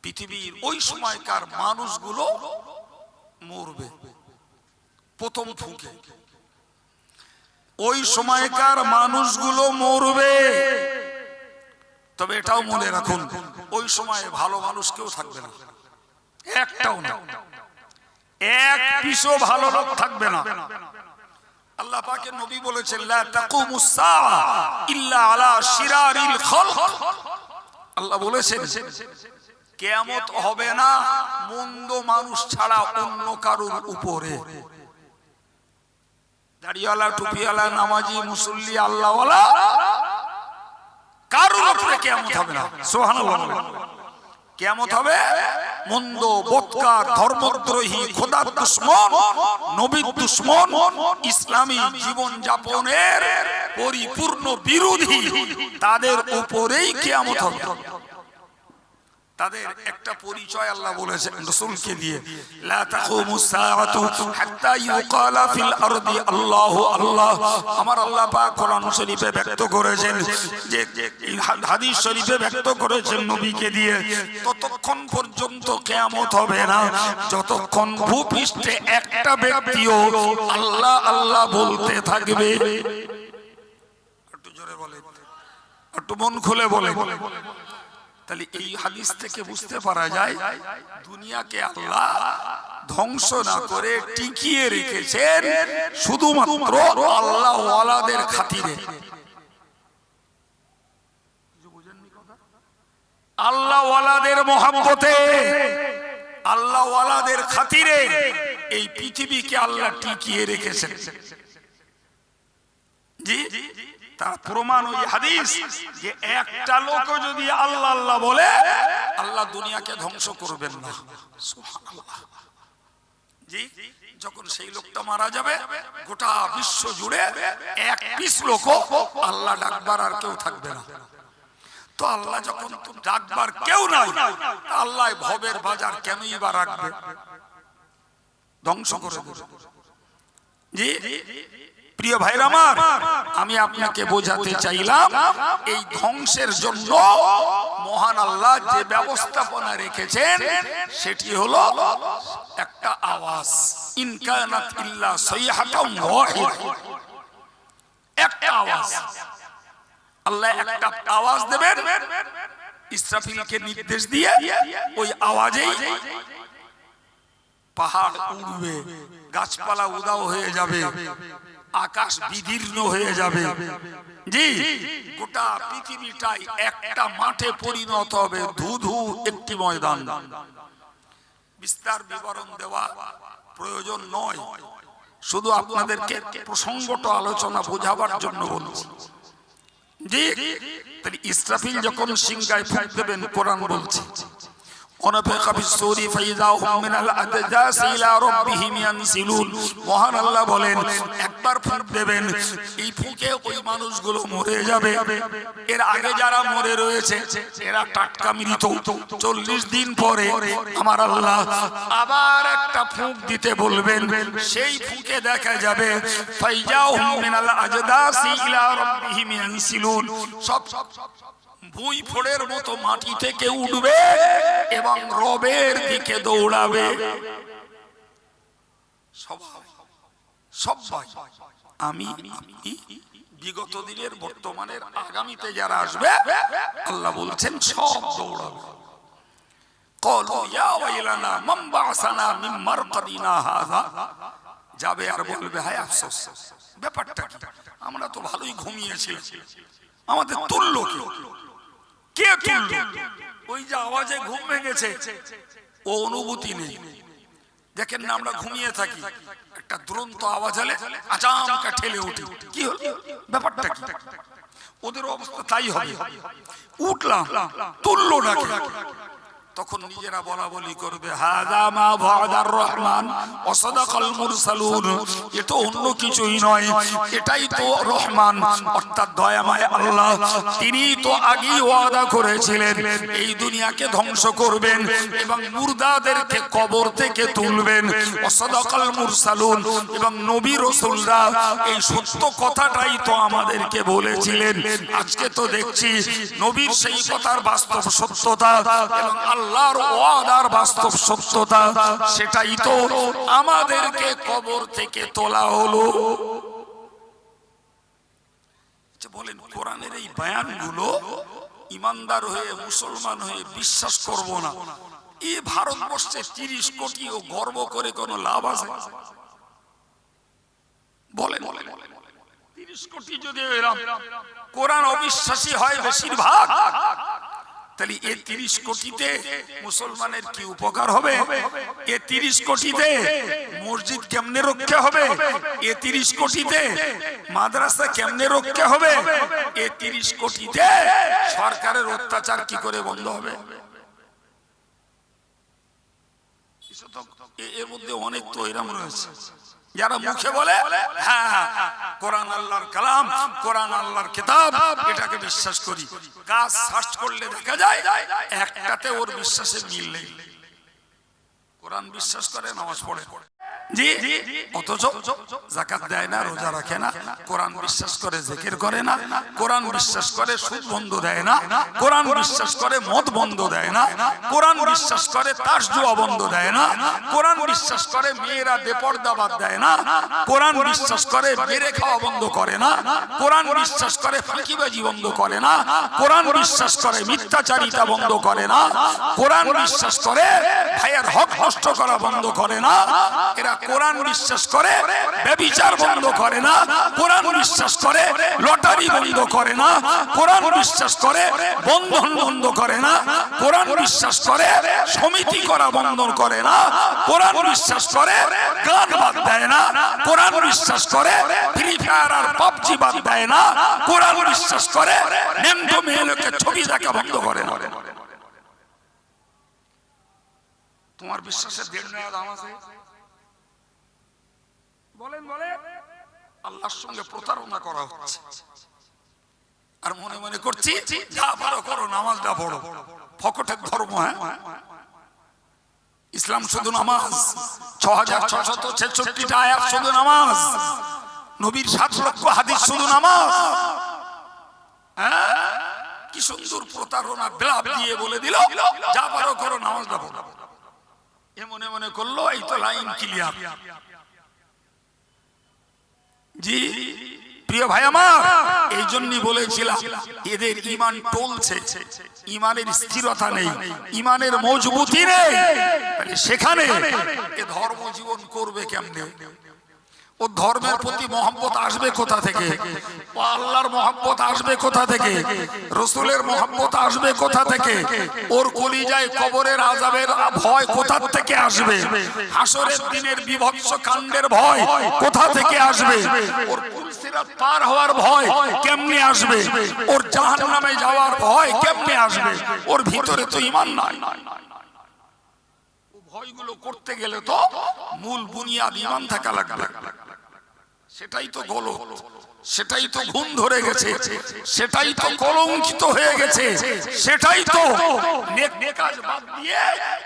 পৃথিবীর ওই সময়কার মানুষগুলো মরবে প্রথম ফুঁকে, ওই সময়কার মানুষগুলো মরবে। তবে এটাও মনে রাখুন ওই সময়ে ভালো মানুষ কেউ থাকবে না, একটাও না, এক পিসও ভালো লোক থাকবে না। আল্লাহ পাকের নবী বলেছেন লা তাকুমুস সাআ ইল্লা আলা শিরারিল খালক। আল্লাহ বলেছেন কিয়ামত হবে না মন্দ মানুষ ছাড়া অন্য কারোর উপরে। দাড়িওয়ালা, টুপিওয়ালা, নামাজি, মুসল্লি, আল্লাহওয়ালা কারোর উপরে কিয়ামত হবে না। সুবহানাল্লাহ। কিয়ামত হবে মন্দ, বদকার, ধর্মদ্রোহী, খোদার দুশমন, নবীর দুশমন, ইসলামী জীবন যাপনের পরিপূর্ণ বিরোধী, তাদের উপরেই কিয়ামত হবে। তাদের একটা পরিচয় আল্লাহ বলেছেন রাসূলকে দিয়ে, লা তাকুমুস সাআতু হাত্তা ইউকালা ফিল আরদি আল্লাহু আল্লাহ। আমার আল্লাহ পাক কোরআন শরীফে ব্যক্ত করেছেন যে হাদিস শরীফে ব্যক্ত করেছেন নবীকে দিয়ে, ততক্ষণ পর্যন্ত কিয়ামত হবে না যতক্ষণ ভূপৃষ্ঠে একটা ব্যক্তিও আল্লাহ আল্লাহ বলতে থাকবে। একটু জোরে বলে, একটু মন খুলে বলে। তাহলে এই হাদিস থেকে বুঝতে পারা যায় দুনিয়াকে আল্লাহ ধ্বংস না করে টিকিয়ে রেখেছেন শুধুমাত্র আল্লাহ ওয়ালাদের খাতিরে। আল্লাহ ওয়ালাদের মহব্বতে, আল্লাহ ওয়ালাদের খাতিরে এই পৃথিবীকে আল্লাহ টিকিয়ে রেখেছেন। জি, তার প্রমাণ ওই হাদিস যে একটা লোক যদি আল্লাহ আল্লাহ বলে আল্লাহ দুনিয়াকে ধ্বংস করবেন না। সুবহানাল্লাহ। জি, যখন সেই লোকটা মারা যাবে গোটা বিশ্ব জুড়ে এক পিস লোক আল্লাহ ডাকবার আর কেউ থাকবে না। তো আল্লাহ যখন ডাকবার কেউ নাই, আল্লাহ ভবের বাজার কেনই বা রাখবে? ধ্বংস করে দেবে। জি প্রিয় ভাইরা আমার, আমি আপনাকে বোঝাতে চাইলাম এই ধ্বংসের জন্য মহান আল্লাহ যে ব্যবস্থাপনা রেখেছেন সেটি হলো একটা আওয়াজ, ইন কানাত ইল্লা সাইহাতান ওয়াহিদা, একটা আওয়াজ। আল্লাহ একটা আওয়াজ দেবেন, ইসরাফিলকে নির্দেশ দিয়ে ওই আওয়াজেই পাহাড় উড়বে, গাছপালা উদাও হয়ে যাবে, আকাশ বিদীর্ণ হয়ে যাবে, জি গোটা পৃথিবীটাই একটা মাঠে পরিণত হবে, ধুধু একটি ময়দান। বিস্তার বিবরণ দেওয়া প্রয়োজন নয়, শুধু আপনাদেরকে প্রসঙ্গটা আলোচনা বোঝাবার জন্য বলছি। জি তাহলে ইসরাফিল যখন সিংহায় ফুঁক দেবেন, কোরআন বলছে মহান আল্লাহ বলেন একবার ফুঁক দেবেন, এই ফুঁকে ওই মানুষগুলো মরে যাবে। এর আগে যারা মরে রয়েছে এরা টাটকা মৃত। 40 দিন পরে আমার আল্লাহ আবার একটা ফুঁক দিতে বলবেন, সেই ফুঁকে দেখা যাবে সব ভুঁই ফোড়ের মতো মাটি থেকে উঠবে এবং রবের দিকে দৌড়াবে। সবাই আমি বিগত দিনের, বর্তমানের, আগামীতে যারা আসবে আল্লাহ বলছেন সব দৌড়াবে। যাবে আর বলবে হায় আফসোস, ব্যাপারটা কি, আমরা তো ভালোই ঘুমিয়েছিলাম, আমাদের তুলল কে তুলল? ওই যে আওয়াজে ঘুম ভেঙেছে ও অনুভূতি নেই। দেখেন না আমরা ঘুমিয়ে থাকি, একটা দুরন্ত আওয়াজ হলে আচামকা ঠেলে উঠি, কি হল ব্যাপারটা কি? ওদের অবস্থা তাই হবে। উঠলাম, তুললো নাকি? তখন নিজেরা বলা বলি করবে হাযা মা ওয়াদার রহমান ওয়া সাদাকাল মুরসালুন, এটা অন্য কিছুই নয়, এটাই তো রহমান অর্থাৎ দয়াময় আল্লাহ। তিনি তো আগেই ওয়াদা করেছিলেন এই দুনিয়াকে ধ্বংস করবেন এবং মুর্দাদেরকে কবর থেকে তুলবেন। ওয়া সাদাকাল মুরসালুন, এবং নবী রাসূলরা এই সত্য কথাটাই তো আমাদেরকে বলেছিলেন। আজকে তো দেখছি নবীর সেই কথার বাস্তব সত্যতা এবং আল্লাহর ওয়াদার বাস্তব সত্যতা, সেটাই তো আমাদেরকে কবর থেকে তোলা হলো। বলেন কোরআনের এই বয়ানগুলো ইমানদার হয়ে, মুসলমান হয়ে বিশ্বাস করব না, এই ভারতবর্ষে 30 কোটি ও গর্ব করে কোনো লাভ আছে? বলেন 30 কোটি যদি এরকম কোরআন অবিশ্বাসী হয় বেশিরভাগ, তাহলে এই 30 কোটিতে মুসলমানের কি উপকার হবে? এই 30 কোটিতে মসজিদ কেমনে রক্ষা হবে? এই 30 কোটিতে মাদ্রাসা কেমনে রক্ষা হবে? এই 30 কোটিতে সরকারের অত্যাচার কি করে বন্ধ হবে? এর মধ্যে অনেক তো এরকম রয়েছে যারা মুখে বলে হ্যাঁ কোরআন আল্লাহর কালাম, কোরআন আল্লাহর কিতাব, এটাকে বিশ্বাস করি। কাজ সার্চ করলে দেখা যায় একটাতে ওর বিশ্বাসের মিল নেই। কোরআন বিশ্বাস করে, নামাজ পড়ে, জি, অথচ যাকাত দেয় না, রোজা রাখে না। কোরআন বিশ্বাস করে, জিকির করে না। কোরআন বিশ্বাস করে, সুদ বন্ধ দেয় না। কোরআন বিশ্বাস করে, মদ বন্ধ দেয় না। কোরআন বিশ্বাস করে, তাস জুয়া বন্ধ দেয় না। কোরআন বিশ্বাস করে, মেয়েরা বেপর্দা বাদ দেয় না। কোরআন বিশ্বাস করে, মেরে খাওয়া বন্ধ করে না। কোরআন বিশ্বাস করে, ফাঁকিবাজি বন্ধ করে না। কোরআন বিশ্বাস করে, মিথ্যাচারিতা বন্ধ করে না। কোরআন বিশ্বাস করে, ভাইয়ের হক নষ্ট করা বন্ধ করে না। এরা কোরআন বিশ্বাস করে, ব্যভিচার বন্ধ করে না। কোরআন বিশ্বাস করে, লটারি বন্ধ করে না। কোরআন বিশ্বাস করে, বন্ধন বন্ধ করে না। কোরআন বিশ্বাস করে, সমিতি করা বন্ধ করে না। কোরআন বিশ্বাস করে, গান বাদ দেয় না। কোরআন বিশ্বাস করে, ফ্রি ফায়ার আর পাবজি বাদ দেয় না। কোরআন বিশ্বাস করে, নেমটো মেয়েলোকে ছবি দেখা বন্ধ করে না। তোমার বিশ্বাসের দেড় নেওয়া দাম আছে? বলেন আল্লাহর সঙ্গে প্রতারণা করা হচ্ছে, আর মনে মনে করছি যা পারো করো, নামাজটা পড়ো। ফকটের ধর্ম। হ্যাঁ, ইসলাম শুধু নামাজ, 6666টা আয়াত শুধু নামাজ, নবীর 7 লক্ষ হাদিস শুধু নামাজ। হ্যাঁ, কি সুন্দর প্রতারণা বিলাপ দিয়ে বলে দিল যা পারো করো, নামাজটা পড়ো। এ মনে মনে করলো এই তো লাইন ক্লিয়ার। জি প্রিয় ভাই আমার, এই জন্যই বলেছিলাম এদের ঈমান টলছে, ঈমানের স্থিরতা নেই, ঈমানের মজবুতি নেই। সেখানে ধর্ম জীবন করবে কেমনে? ও ধর্মের প্রতি মহব্বত আসবে কোথা থেকে? ও আল্লাহর মহব্বত আসবে কোথা থেকে? রসুলের মহব্বত আসবে কোথা থেকে? ওর কলিজায় কবরের আযাবের ভয় কোথা থেকে আসবে? হাসরের দিনের বিভৎস কাণ্ডের ভয় কোথা থেকে আসবে? ওর পুলসিরাত পার হওয়ার ভয় কেমনে আসবে? ওর জাহান্নামে যাওয়ার ভয় কেমনে আসবে? ওর ভিতরে তো ঈমান নাই। ও ভয়গুলো করতে গেলে তো মূল বুনিয়াদ ঈমান থাকা লাগবে। সেটাই তো গলত, সেটাই তো ঘুম ধরে গেছে, সেটাই তো কলঙ্কিত হয়ে গেছে, সেটাই তো নেক কাজ বাদ দিয়ে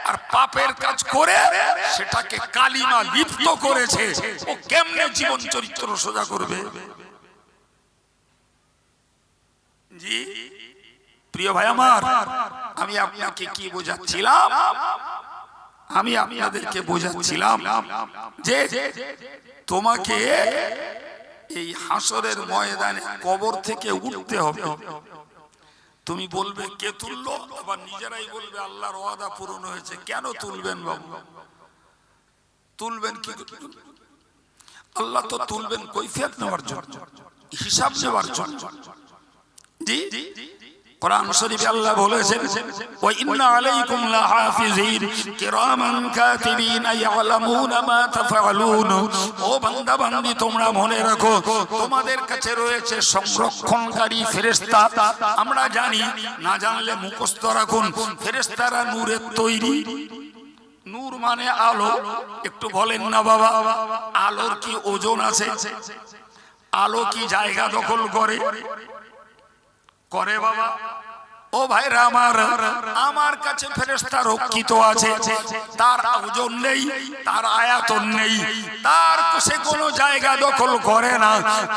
আর পাপের কাজ করে সেটাকে কালিমা লিপ্ত করেছে। ও কেমনে জীবন চরিত্র সোজা করবে? জি প্রিয় ভাই আমার, আমি আপনাকে কি বোঝাচ্ছিলাম? আমি আপনাদেরকে বোঝাচ্ছিলাম যে তোমাকে এই হাসরের ময়দানে কবর থেকে উঠতে হবে। তুমি বলবে কে তুললো? আবার নিজেরাই বলবে আল্লাহর ওয়াদা পূরণ হয়েছে। কেন তুলবেন বাবু? তুলবেন কি? আল্লাহ তো তুলবেন কৈফিয়ত নেওয়ার জন্য, হিসাব নেওয়ার জন্য। জি কোরআন শরীফে আল্লাহ বলেছেন, ওয়া ইন্না আলাইকুম লাহাফিজিন কিরামান কাতিবিন ইয়ালামুনা মা তাফআলুন। ও বান্দা বান্দি, তোমরা মনে রাখো তোমাদের কাছে রয়েছে সংরক্ষণকারী ফেরেশতা। আমরা জানি, না জানলে মুখস্থ রাখুন। ফেরেশতারা নূরের তৈরি। নূর মানে আলো। একটু বলেন না বাবা, আলোর কি ওজন আছে? আলো কি জায়গা দখল করে? করে বাবা? ও ভাইরা আমার, আমার কাছে ফেরেশতা রক্ষিত আছে। তার ওজন নেই, তার আয়াতন নেই, তার সে কোনো জায়গা দখল করে না।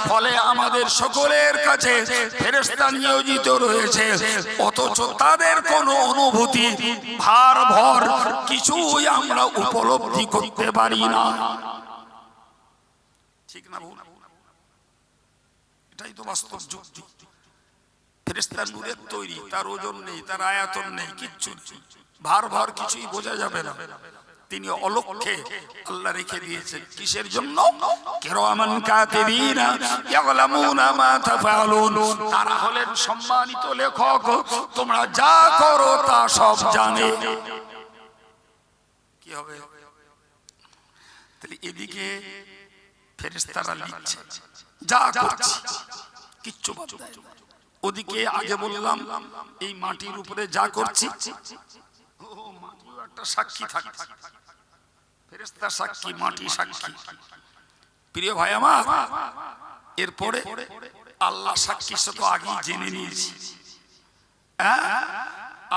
ফলে আমাদের সকলের কাছে ফেরেশতা নিয়োজিত রয়েছে, অথচ তাদের কোনো অনুভূতি ভার ভর কিছুই আমরা উপলব্ধি করতে পারি না। ঠিক না ভুল? এটাই তো বাস্তব যুক্তি। ফেরেশতা নূরের তৈরি, তার ওজন নেই, তার আয়াতন নেই, কিচ্ছু নেই, ভার ভার কিছুই বোঝা যাবে না। তিনি অলক্ষ্যে আল্লাহ রেখে দিয়েছেন। কিসের জন্য? কিরামান কাতিবিনা ইয়ালামুনা মা তাফআলুন। তারা হলেন সম্মানিত লেখক, তোমরা যা করো তা সব জানে। কি হবে? তাহলে এদিকে ফেরেশতারা লিখছে যা করছি, কিচ্ছু বাদ দেয় না। ওদিকে আগে বললাম এই মাটির উপরে যা করছি, মাটিও একটা সাক্ষী থাকে। ফেরেশতা সাক্ষী, মাটি সাক্ষী। প্রিয় ভাই আমার, এরপরে আল্লাহ সাক্ষী তো আগেই জেনে নিয়েছি।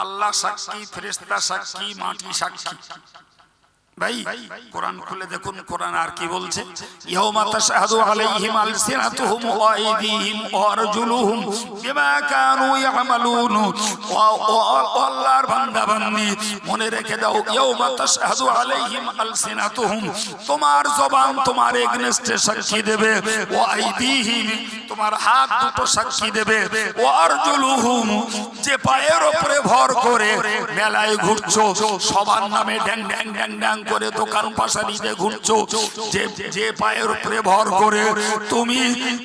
আল্লাহ সাক্ষী, ফেরেশতা সাক্ষী, মাটি সাক্ষী। ভাই কোরআন খুলে দেখুন, কোরআন আর কি বলছে? ইয়াউমা তাশহাদু আলাইহিম আলসিনাতুহুম ওয়া আইদিহিম ওয়া আরজুলুহুম বিমা কানু ইয়ামালুন। আল্লাহর বান্দা বান্দি, মনে রেখে দাও, ইয়াউমা তাশহাদু আলাইহিম আলসিনাতুহুম, তোমার জবান তোমার এগেইনস্টে সাক্ষী দেবে। ওয়া আইদিহিম, তোমার হাত দুটো সাক্ষী দেবে। ওয়া আরজুলুহুম, যে পায়ের উপরে ভর করে মেলায় ঘুরছো, সবার নামে ড্যাং ড্যাং ড্যাং ড্যাং করে দোকান পাশারিতে ঘুরছো, যে পায়ের উপরে ভর করে তুমি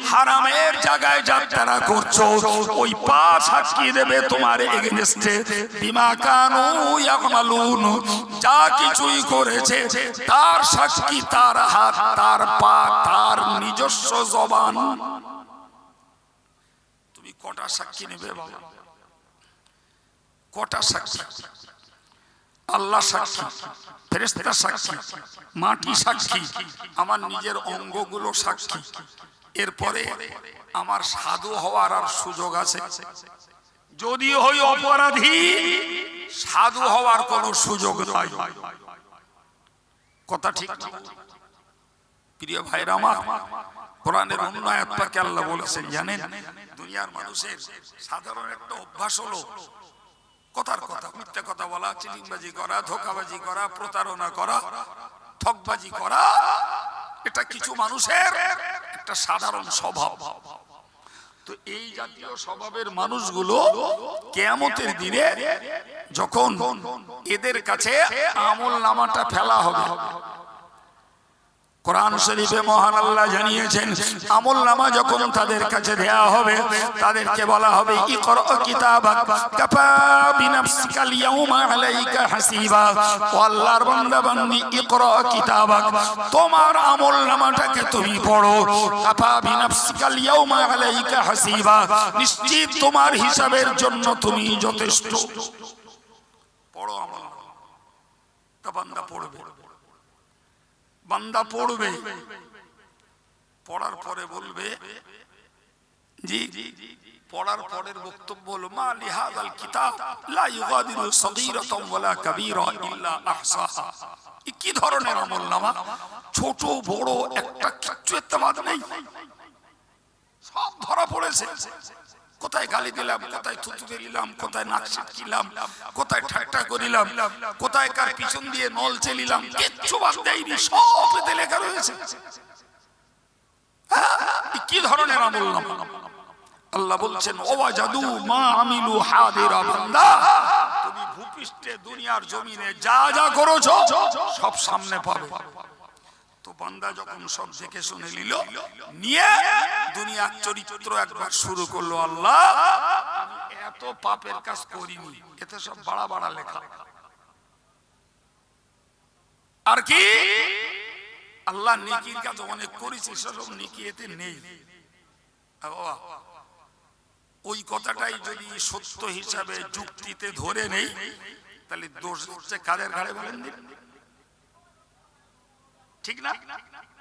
হারামের জায়গায় যাত্রা করছো, ওই পা সাক্ষী দেবে তোমার এগেইনস্টে। বিমা কানু ইয়ামালুন, যা কিছুই করেছে তার সাক্ষী তার হাত, তার পা, তার নিজস্ব জবান। তুমি কটা সাক্ষী নেবে বাবা? কটা সাক্ষী? আল্লাহ সাক্ষী, ফেরেশতা সাক্ষী, মাটি সাক্ষী, আমার নিজের অঙ্গগুলো সাক্ষী। এরপরে আমার সাধু হওয়ার আর সুযোগ আছে? যদি হই অপরাধী, সাধু হওয়ার কোনো সুযোগ নাই। কথা ঠিক না? প্রিয় ভাইরা আমার, কোরআনের অন্য আয়াত পাকে আল্লাহ বলেছেন, জানেন দুনিয়ার মানুষের সাধারণ একটা অভ্যাস হলো কথার কথা, মিথ্যা কথা বলা, চিটিংবাজি করা, ধোঁকাবাজি করা, প্রতারণা করা, ঠকবাজি করা। এটা কিছু মানুষের একটা সাধারণ স্বভাব। তো এই জাতীয় স্বভাবের মানুষগুলো কিয়ামতের দিনে যখন এদের কাছে আমল নামাটা ফেলা হবে, কোরআন শরীফে মহান আল্লাহ জানিয়েছেন আমলনামা যখন তাদের কাছে দেয়া হবে তাদেরকে বলা হবে ইকরা কিতাবাক কাফা বিনাফসিকাল ইয়াউমা আলাইকা হাসিবা। ও আল্লাহর বান্দা বান্দি, ইকরা কিতাবাক, তোমার আমলনামাটাকে তুমি পড়ো। কাফা বিনাফসিকাল ইয়াউমা আলাইকা হাসিবা, নিশ্চিত তোমার হিসাবের জন্য তুমি যথেষ্ট। পড়ো আমলনামা। তা বান্দা পড়বে, বান্দা পড়বে, পড়ার পরে বলবে জি, পড়ার পরের বক্তব্য হলো মা লিহাযাল কিতাব লা ইউগাদিরু সগীরাতান ওয়ালা কাবীরা ইল্লা আহসাহা। কি ধরনের আমলনামা? ছোট বড় একটা কিচ্ছু এতবাদ নেই, সব ধরা পড়েছে। কোথায় গালি দিলাম, কোথায় থুতু দিলাম, কোথায় নাক ছিটকিলাম, কোথায় ঠাট্টা করিলাম, কোথায় কার পিছন দিয়ে নল চেলিলাম, কিচ্ছু বাদ দেয়নি, সব এতে লেখা রয়েছে। কি ধরনের আমলনামা? আল্লাহ বলছেন ওয়াজাদু মা আমিলু হাদিরা। বান্দা, তুমি ভূপৃষ্ঠে দুনিয়ার জমিনে যা যা করেছো সব সামনে পাবে। তো বান্দা যখন সব দেখে শুনে নিল, নিয়ে দুনিয়ার চরিত্র একবার শুরু করলো। আল্লাহ, আমি এত পাপের কাজ করিনি, এতে সব বাড়া বাড়া লেখা। আর কি আল্লাহ নেকির কাজ অনেক করেছে, সেসব নেকি এতে নেই। ওই কথাটাই যদি সত্য হিসাবে যুক্তিতে ধরে নেই, তাহলে দোষ হচ্ছে কাদের ঘাড়ে বলেন? ঠিক না?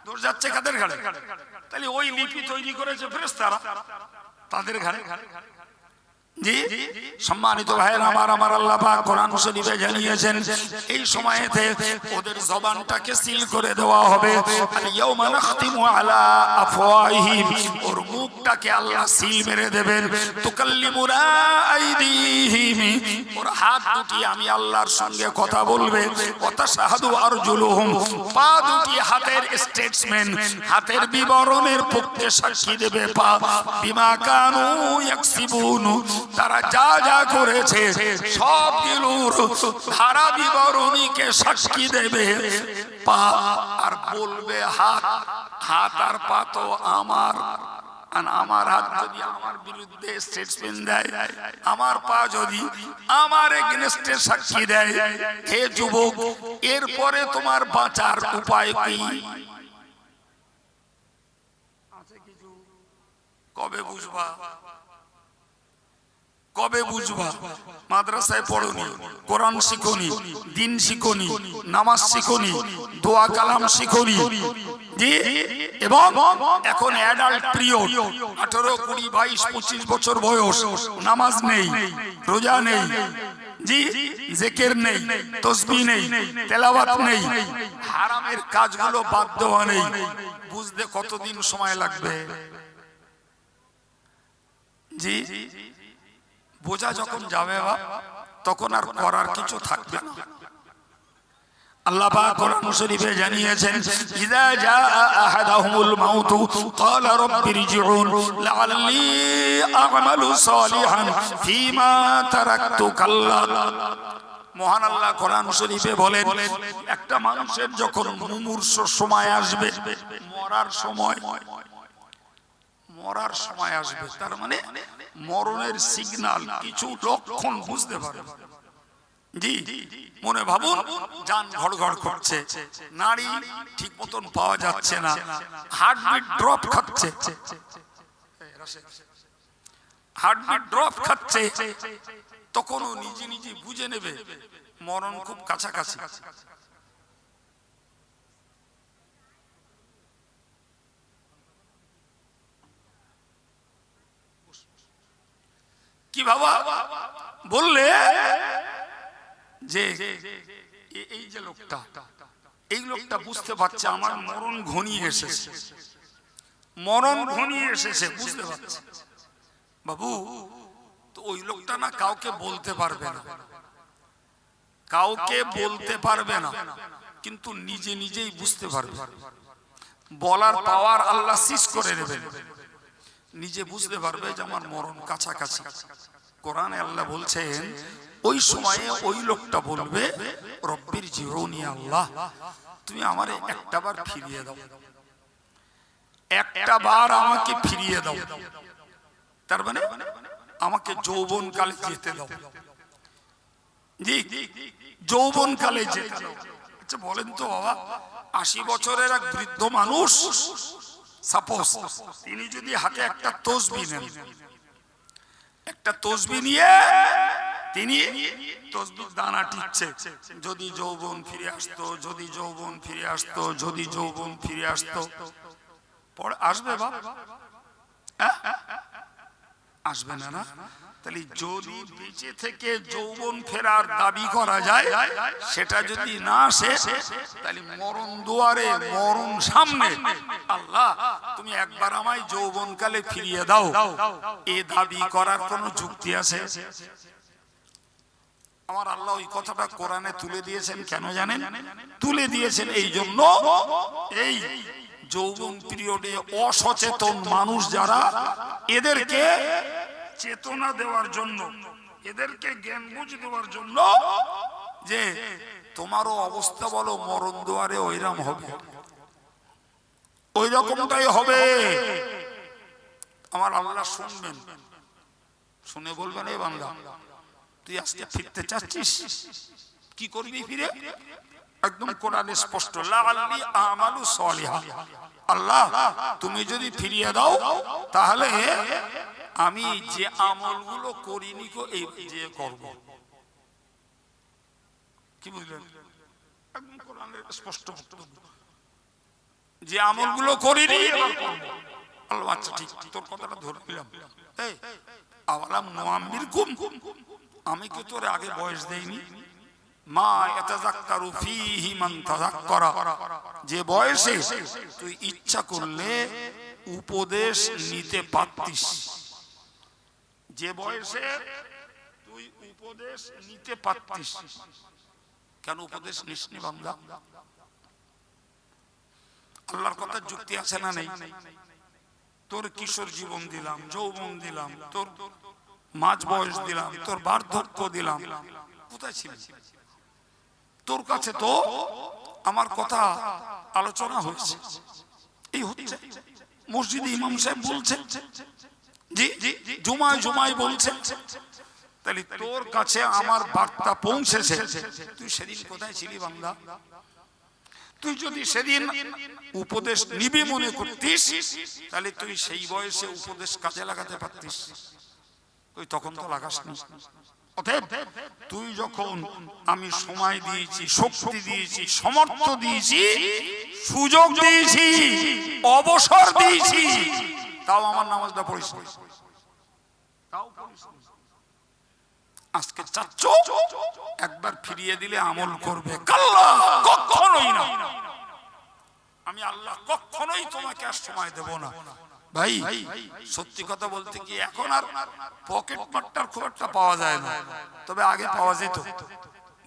দোষ যাচ্ছে কাদের ঘাড়ে? তাহলে ওই লিপি তৈরি করেছে ফেরেশতারা, তাদের ঘাড়ে। জি, সম্মানিত ভাইয়েরা আমার, আমার আল্লাহ পাক কোরআন শরীফে জানিয়েছেন এই সময়েতে ওদের জবানটাকে সিল করে দেওয়া হবে। ইয়াউমা নাখতিমু আলা আফওয়াহিহিম, ওর মুখটাকে আল্লাহ সিল মেরে দেবেন। তুকাল্লিমুনা আইদিহিম, ওর হাত দুটি আমি আল্লাহর সঙ্গে কথা বলবে। ওয়া তাশহাদু আরজুলুহুম, পা দুটি হাতের স্টেটসম্যান, হাতের বিবরণের পক্ষে সাক্ষী দেবে পা। বিমা কানু ইয়াকসিবুন, তারা যা যা করেছে সবগুলোর ধারা বিবরণীকে সাক্ষী দেবে পা। আর বলবে হাত, হাত আর পা তো আমার। আমার হাত যদি আমার বিরুদ্ধে স্টেটমেন্ট দেয়, আমার পা যদি আমার এগেইনস্টে সাক্ষী দেয়, হে যুবক, এরপরে তোমার বাঁচার উপায় কি? কবে বুঝবা? কবে বুঝবা? মাদ্রাসায় পড়নি, কোরআন শিখনি, দিন শিখনি, নামাজ শিখনি, দোয়া কালাম শিখনি, জি, এবং এখন অ্যাডাল্ট পিরিয়ড 18, 20, 22, 25 বছর বয়স, নামাজ নেই, রোজা নেই, জি, জিকির নেই, তাসবিহ নেই, তেলাওয়াত নেই, হারামের কাজগুলো বাদ দেওয়া নেই। বুঝতে কতদিন সময় লাগবে? জি, বোঝা যখন যাবে তখন আর করার কিছু থাকবে না। আল্লাহ পাক কোরআন শরীফে জানিয়েছেন ইযা জাআ আহাদাহুমুল মাউতু ক্বালা রাব্বিরজিউন লাআল্লি আ'মালু সালিহান ফীমা তারাকতু কাল্লা। মহান আল্লাহ কোরআন শরীফে বলেন, একটা মানুষের যখন মুমূর্ষ সময় আসবে, মরার সময়, মরার সময় আসবে, তার মানে মরণের সিগন্যাল, কিছু লক্ষণ বুঝতে পারে। জি, মনে ভাবুন জান ঘড়ঘড় করছে, নাড়ি ঠিক মতন পাওয়া যাচ্ছে না, হার্টবিট ড্রপ খাচ্ছে, হার্টবিট ড্রপ খাচ্ছে, তখন ও নিজে নিজে বুঝে নেবে মরণ খুব কাছাকাছি। কি বাবা বললে যে এই যে লোকটা, এই লোকটা বুঝতে পারছে আমার মরণ ঘনিয়ে এসেছে, মরণ ঘনিয়ে এসেছে, বুঝতে পারছে। বাবু, তো ওই লোকটা না কাউকে বলতে পারবে না, কাউকে বলতে পারবে না, কিন্তু নিজে নিজেই বুঝতে পারবে। বলার পাওয়ার আল্লাহ সিজ করে নেবেন, নিজে বুঝতে পারবে যে আমার মরণ কাছাকাছি। কোরআনে আল্লাহ বলছেন ওই সময়ে ওই লোকটা বলবে রব্বির জিউনি, আল্লাহ তুমি আমারে একটা বার ফিরিয়ে দাও, একটা বার আমাকে ফিরিয়ে দাও, তার মানে আমাকে যৌবন কালে যেতে দাও। জি, যৌবন কালে যেতে দাও। আচ্ছা বলেন তো বাবা, 80 বছরের এক বৃদ্ধ মানুষ সাপোজ তিনি যদি হাতে একটা তসবিহ নেন, একটা তসবিহ নিয়ে তিনি তসবিহ দানা টিপছে, যদি যৌবন ফিরে আসতো, যদি যৌবন ফিরে আসতো, যদি যৌবন ফিরে আসতো, পরে আসবে বাবা? আসবে না, না? তাহলে যদি বেঁচে থেকে যৌবন ফেরার দাবি করা যায়, সেটা যদি না আসে, তাহলে মরণ দুয়ারে, মরণ সামনে, আল্লাহ তুমি একবার আমায় যৌবন কালে ফিরিয়ে দাও, এ দাবি করার কোনো যুক্তি আছে? আমার আল্লাহ ওই কথাটা কোরআনে তুলে দিয়েছেন কেন জানেন? তুলে দিয়েছেন এই জন্য, এই যৌবন পিরিয়ডে অসচেতন মানুষ যারা, এদেরকে চেতনা দেওয়ার জন্য, এদেরকে জ্ঞান বুঝ দেওয়ার জন্য, যে তোমারও অবস্থা বলো মরণ দুয়ারে ওইরকম হবে, ওই রকমটাই হবে। আমার আল্লাহ শুনবেন, শুনে বলবেন এই বান্দা তুই আজকে ফিরতে চাচ্ছিস, কি করবি ফিরে? একদম কোরআনে স্পষ্ট, লাআল্লি আমালু সলিহা, আল্লাহ তুমি যদি ফিরিয়ে দাও তাহলে আমি যে আমলগুলো করিনি কো এই যে করব। কি বুঝলেন? একদম কোরআনের স্পষ্ট বক্তব্য, যে আমলগুলো করিনি এবার করব। আল্লাহ আচ্ছা ঠিক, তোর কথাটা ধরে নিলাম। এই আওয়ালাম নুআম্মিরকুম, আমি কি তোর আগে বয়স দেইনি? মা ইয়াতাযাক্কারু ফীহি মান তাযাক্কারা, যে বয়সে তুই ইচ্ছা করলে উপদেশ নিতে পারতিস, যে বয়সে তুই উপদেশ নিতে পারতিস, কেন উপদেশ নিসনি বান্দা? আল্লাহর কথা যুক্তি আছে না নেই? তোর কিশোর জীবন দিলাম, যৌবন দিলাম, তোর মাঝ বয়স দিলাম, তোর বার্ধক্য দিলাম, কোথায় ছিলি? তোর কাছে তো আমার কথা আলোচনা হয়েছে, এই হচ্ছে মসজিদে ইমাম সাহেব বলছেন, জি জুমায় জুমায় বলছেন, তাহলে তোর কাছে আমার বার্তা পৌঁছেছে। তুই সেদিন কোথায় ছিলি বান্দা? তুই যদি সেদিন উপদেশ নিবি মনে করতিস, তাহলে তুই সেই বয়সে উপদেশ কাজে লাগাতে পারতিস, তুই তখন তো লাগাসনি। অতএব তুই যখন আমি সময় দিয়েছি, শক্তি দিয়েছি, সমর্থ দিয়েছি, সুযোগ দিয়েছি, অবসর দিয়েছি, তাও আমার নামাজটা পড়িস, তাও আজকে চাচ্ছ একবার ফিরিয়ে দিলে আমল করবে, কাল্লা কখনোই না। আমি আল্লাহ কখনোই তোমাকে আর সময় দেব না। ভাই সত্যি কথা বলতে কি, এখন আর পকেট মারটার খুব একটা পাওয়া যায় না, তবে আগে পাওয়া যেত,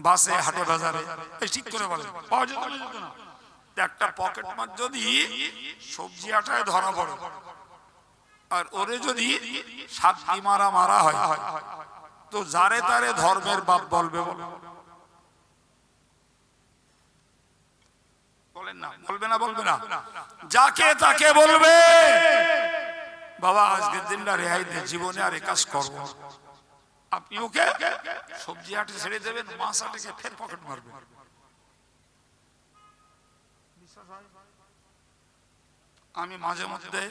বাসে, হাটে বাজারে। ঠিক করে বলে পাওয়া যেত না, যেত না? একটা পকেট মার যদি সবজি আটায় ধরা পড়ে, আর ওরে যদি সাতটি মারা মারা হয়, তো যারে তারে ধর্মের বাপ বলবে, বলেন না? বলবে না? বলবে না? যাকে তাকে বলবে বাবা আজকের দিনটা রেহাই দে, জীবনে আর এ কাজ করবো। আপনি ওকে সবজি হাটে ছেড়ে দেবেন, মাছ হাটে ফের পকেট মারবেন। আমি মাঝে মধ্যে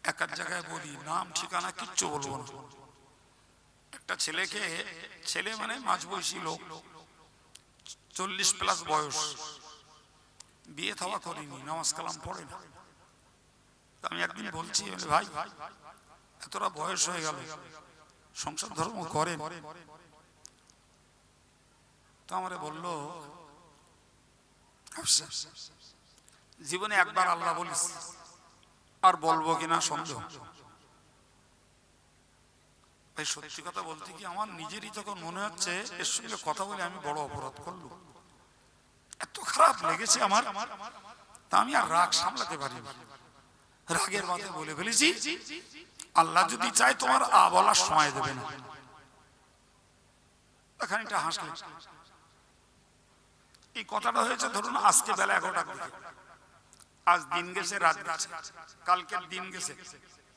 এক এক জায়গায় বলি, নাম ঠিকানা কিচ্ছু বলবো না। একটা ছেলেকে, ছেলে মানে মাঝবয়সী লোক, 40+ বয়স, বিয়ে থাওয়া করিনি, নামাজ কালাম পড়ে না। আমি একদিন বলছি, ভাই এতটা বয়স হয়ে গেল, সংসার ধর্ম করেন? তো আমারে বললো, জীবনে একবার আল্লাহ বলিস, আর বলবো কিনা সন্দেহ। ভাই সত্যি কথা বলতে কি, আমার নিজেরই তখন মনে হচ্ছে এর সঙ্গে কথা বলে আমি বড় অপরাধ করলাম, এত খারাপ লেগেছে আমার। তা আমি আর রাগ সামলাতে পারিনি, রাগের মাথায় বলে ফেলেছি, আল্লাহ যদি চায় তোমার বলার সময় দেবে না, খানিকটা হাসলেন। এই কথাটা হয়েছে ধরুন আজকে বেলা 11টার দিকে। আজ দিন গেছে, রাত গেছে, কালকের দিন গেছে,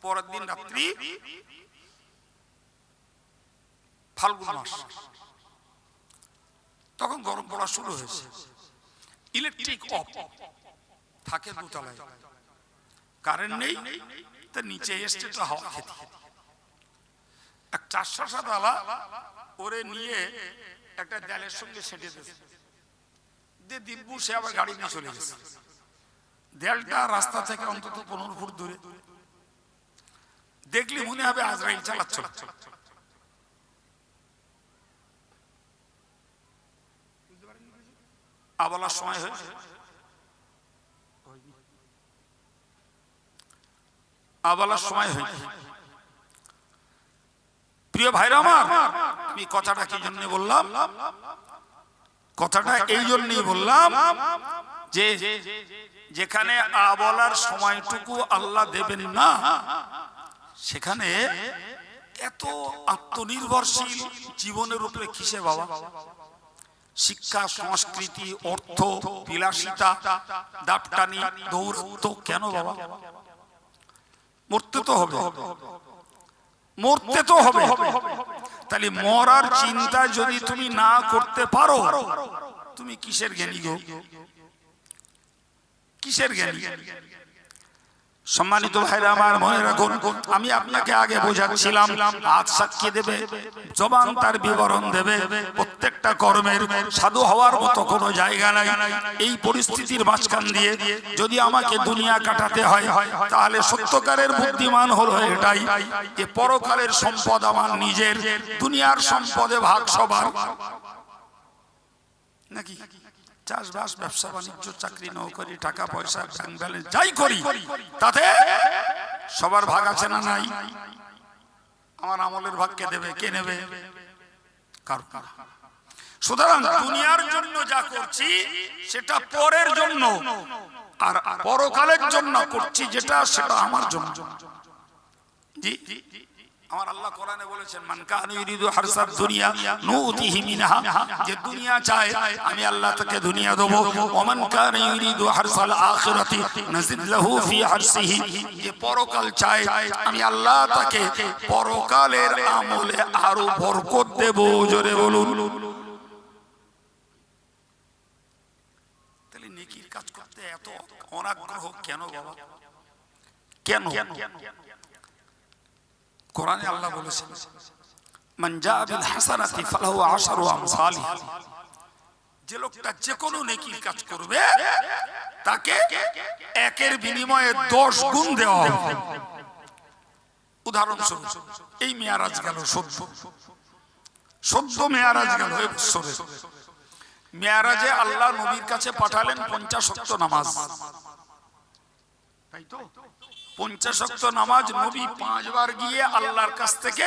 পরের দিন রাত্রি, ফাল্গুন মাস, তখন গরম পড়া শুরু হয়েছে। ইলেকট্রিক অফ থাকে দোতলায়, কারেন্ট নেই, তা নিচে এসছে তো হাওয়া খেতে। এক 400 তালা ওরে নিয়ে একটা দেয়ালের সঙ্গে সেটে দিয়েছে, দিয়ে দিব্যু সে আবার গাড়ি নিয়ে চলে গেছে। দেয়ালটা রাস্তা থেকে অন্তত 15 ফুট দূরে। দেখলি মনে হবে আজরাইল চালাচ্ছিল। আবলার সময় হয়েছে, আবলার সময় হয়েছে। প্রিয় ভাইরা আমার, আমি কথাটা কি জন্য বললাম? কথাটা এই জন্যই বললাম যে যেখানে আবলার সময়টুকু আল্লাহ দেবেন না, সেখানে এত আত্মনির্ভরশীল জীবনের উপরে কিসে বাবা? শিক্ষা, সংস্কৃতি, অর্থ, বিলাসিতা, দাপটানি, দৌরত্ব কেন বাবা? মরতে তো হবে, মরতে তো হবে। তাহলে মরার চিন্তা যদি তুমি না করতে পারো, তুমি কিসের জ্ঞানী গো? কিসের জ্ঞানী? সম্মানিত ভাইরা আমার, মনে রাখুন, আমি আপনাকে আগে বোঝাচ্ছিলাম, হাত সাক্ষী দেবে, জবান তার বিবরণ দেবে, প্রত্যেকটা কর্মের সাধু হওয়ার মতো কোনো জায়গা নাই। এই পরিস্থিতির মাঝখান দিয়ে যদি আমাকে দুনিয়া কাটাতে হয়, তাহলে সত্যকারের বুদ্ধিমান হলো এটাই যে পরকালের সম্পদ আমার নিজের, দুনিয়ার সম্পদে ভাগ সবার। নাকি চাষবাস, ব্যবসা বাণিজ্য, চাকরি নৌকরি, টাকা পয়সা, ব্যাংক ব্যালেন্স যাই করি, তাতে সবার ভাগ আছে না নাই? আমার আমলের ভাগ কে দেবে? কে নেবে? কার? সুতরাং দুনিয়ার জন্য যা করছি সেটা পরের জন্য, আর পরকালের জন্য করছি যেটা, সেটা আমার জন্য। জি, আমার আল্লাহ কোরআনে বলেছেন, মান কানা ইউরিদু হারসাদ দুনিয়া নুতিহি মিনহা, যে দুনিয়া চায় আমি আল্লাহ তাকে দুনিয়া দেব। ওয়া মান কানা ইউরিদু হারসাল আখিরাতি নাজিদ লাহু ফি হারসিহি, যে পরকাল চায় আমি আল্লাহ তাকে পরকালের আমলে আরো বরকত দেব। জোরে বলুন। তাহলে নেকির কাজ করতে এত অনাগ্রহ কেন বাবা? কেন? কোরআনে আল্লাহ বলেছেন, মান জাআ বিল হাসানাতি ফালাহু আশরু আমসালিহা, যে লোকটা যে কোনো নেকির কাজ করবে তাকে একের বিনিময়ে 10 গুণ দেওয়া হবে। উদাহরণস্বরূপ এই মেয়ারাজ গেল, সদ্য মেয়ারাজ গেল, মেয়ারাজে আল্লাহ নবীর কাছে পাঠালেন 50 ওয়াক্ত নামাজ, তাই তো? 50 ওয়াক্ত নামাজ নবী 5 বার গিয়ে আল্লাহর কাছ থেকে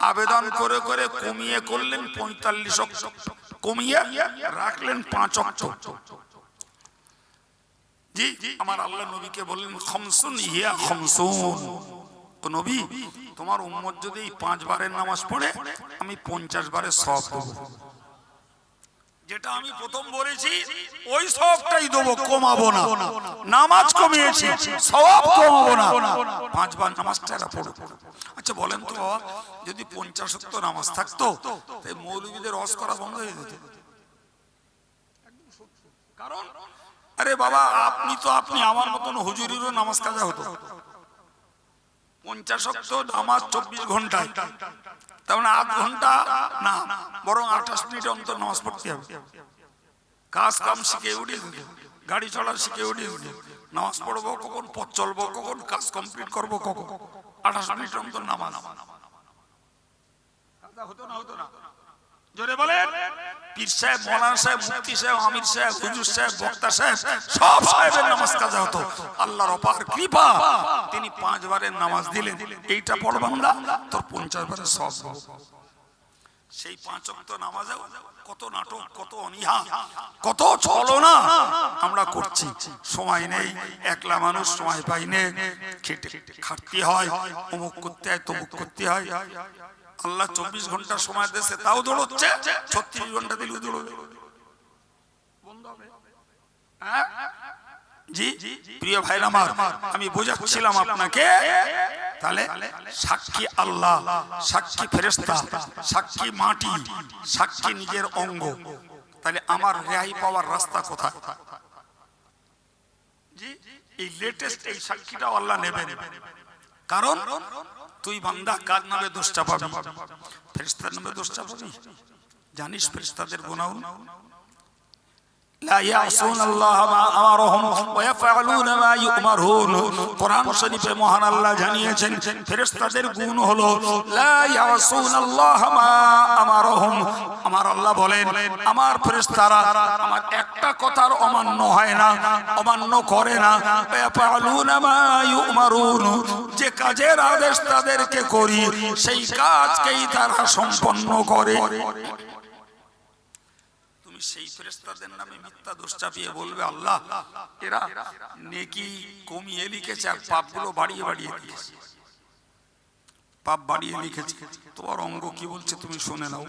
আবেদন করে করে কমিয়ে করলেন 45 ওয়াক্ত, কমিয়ে রাখলেন 5 ওয়াক্ত। জি, আমার আল্লাহ নবীকে বললেন, খামসুন হিয়া খামসুন, তো নবী তোমার উম্মত যদি 5 বারের নামাজ পড়ে আমি 50 বারের সওয়াব দেব। যেটা আমি প্রথম বলেছি ওই সওয়াবটাই দেব, কমাবো না। নামাজ কমিয়েছি, সওয়াব কমাবো না। 5 বার নামাজটা এরা পড়ো। আচ্ছা বলেন তো বাবা, যদি 50 ওয়াক্ত নামাজ থাকতো তাই মৌলবীদের রস করা বন্ধ হয়ে যেত। কারণ আরে বাবা, আপনি আমার মতন হুজুরিরও নামাজ কাজা হতো। 50 ওয়াক্ত নামাজ 24 ঘন্টায়, তার মানে 8 ঘন্টা না, বরং 28 মিনিট অন্তর নামাজ পড়তে হবে। কাজ কাম শিখে উঠে, গাড়ি চলা শিখে উঠে, নামাজ পড়বো কখন, পথ চলবো কখন, কাজ কমপ্লিট করবো কখন, 28 মিনিট অন্তর নামাজ। হতো না? হতো না? জোরে বলেন। পীর সাহেব, মৌলানা সাহেব, মুফতি সাহেব, আমির সাহেব, হুজুর সাহেব, বক্তা সাহেব, সব সাহেবের নামাজ কাজা হতো। আল্লাহর অপার কৃপা, তিনি 5 বারের নামাজ দিলেন। এইটা পড়বাম না, তোর 50 বারের সওয়াব। সেই 5 ওয়াক্ত নামাজে কত নাটক, কত অনীহা, কত ছলনা আমরা করছি। সময় নেই, একলা মানুষ, সময় পাই না, খেটে খাটতে হয়, অমুক করতে হয়, তমুক করতে হয়। আল্লাহ 24 ঘন্টা সময় দেশে তাও দৌড়চ্ছে, 36 ঘন্টা দিলেও দৌড়বে। বন্ধ হবে? হ্যাঁ জি প্রিয় ভাইরা আমার, আমি বোঝাচ্ছিলাম আপনাকে, তাহলে সাক্ষী আল্লাহ, সাক্ষী ফেরেশতা, সাক্ষী মাটি, সাক্ষী নিজের অঙ্গ, তাহলে আমার রেহাই পাওয়ার রাস্তা কোথায়? জি এই লেটেস্ট এই সাক্ষীটাও আল্লাহ নেবেন, কারণ তুই বান্দা কার নামে দোষ চাপাবি? ফেরেশতার নামে দোষ চাপাবি? জানিস ফেরেশতাদের গুনাহ লা ইয়াসুনাল্লাহ মা আমারহুম ওয়া ইয়াফআলুনা মা ইউমারুন। কোরআন শরীফে মহান আল্লাহ জানিয়েছেন ফেরেশতাদের গুণ হলো লা ইয়াসুনাল্লাহ মা আমারহুম। আমার আল্লাহ বলেন আমার ফেরেশতারা আমার একটা কথার অমান্য হয় না, অমান্য করে না। ওয়া ইয়াফআলুনা মা ইউমারুন, যে কাজের আদেশ তাদেরকে করি সেই কাজকেই তারা সম্পন্ন করে। সেই ফেরেশতাদের নামে মিথ্যা দোষ চাপিয়ে বলবে আল্লাহ এরা নেকি কমিয়ে লিখেছে আর পাপগুলো বাড়িয়ে বাড়িয়ে দিয়েছে, পাপ বাড়িয়ে লিখেছে। তোমার অঙ্গ কি বলছে তুমি শুনে নাও,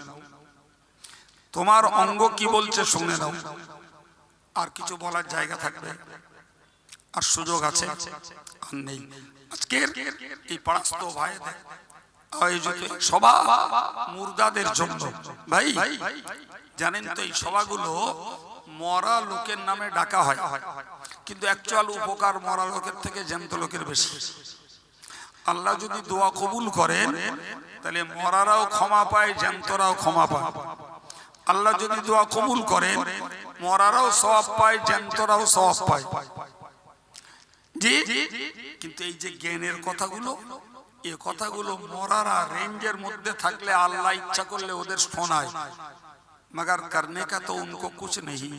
তোমার অঙ্গ কি বলছে শুনে নাও। আর কিছু বলার জায়গা থাকবে আর সুযোগ আছে আর নেই। আজকের এই পরাস্ত ভাইদের আয়োজিত সভা মুর্দাদের জন্য, ভাই জানেন তো এই সভাগুলো মরা লোকের নামে ডাকা হয়, কিন্তু অ্যাকচুয়াল উপকার মরা লোকের থেকে জ্যান্ত লোকের বেশি। আল্লাহ যদি দোয়া কবুল করেন তাহলে মরারাও ক্ষমা পায়, জ্যান্তরাও ক্ষমা পায়। আল্লাহ যদি দোয়া কবুল করেন মরারাও সওয়াব পায়, জ্যান্তরাও সওয়াব পায়। জি কিন্তু এই যে জ্ঞানের কথাগুলো, এই কথাগুলো মরারা রেঞ্জের মধ্যে থাকলে আল্লাহ ইচ্ছা করলে ওদের শোনায়, मगर करने का तो उनको कुछ नहीं।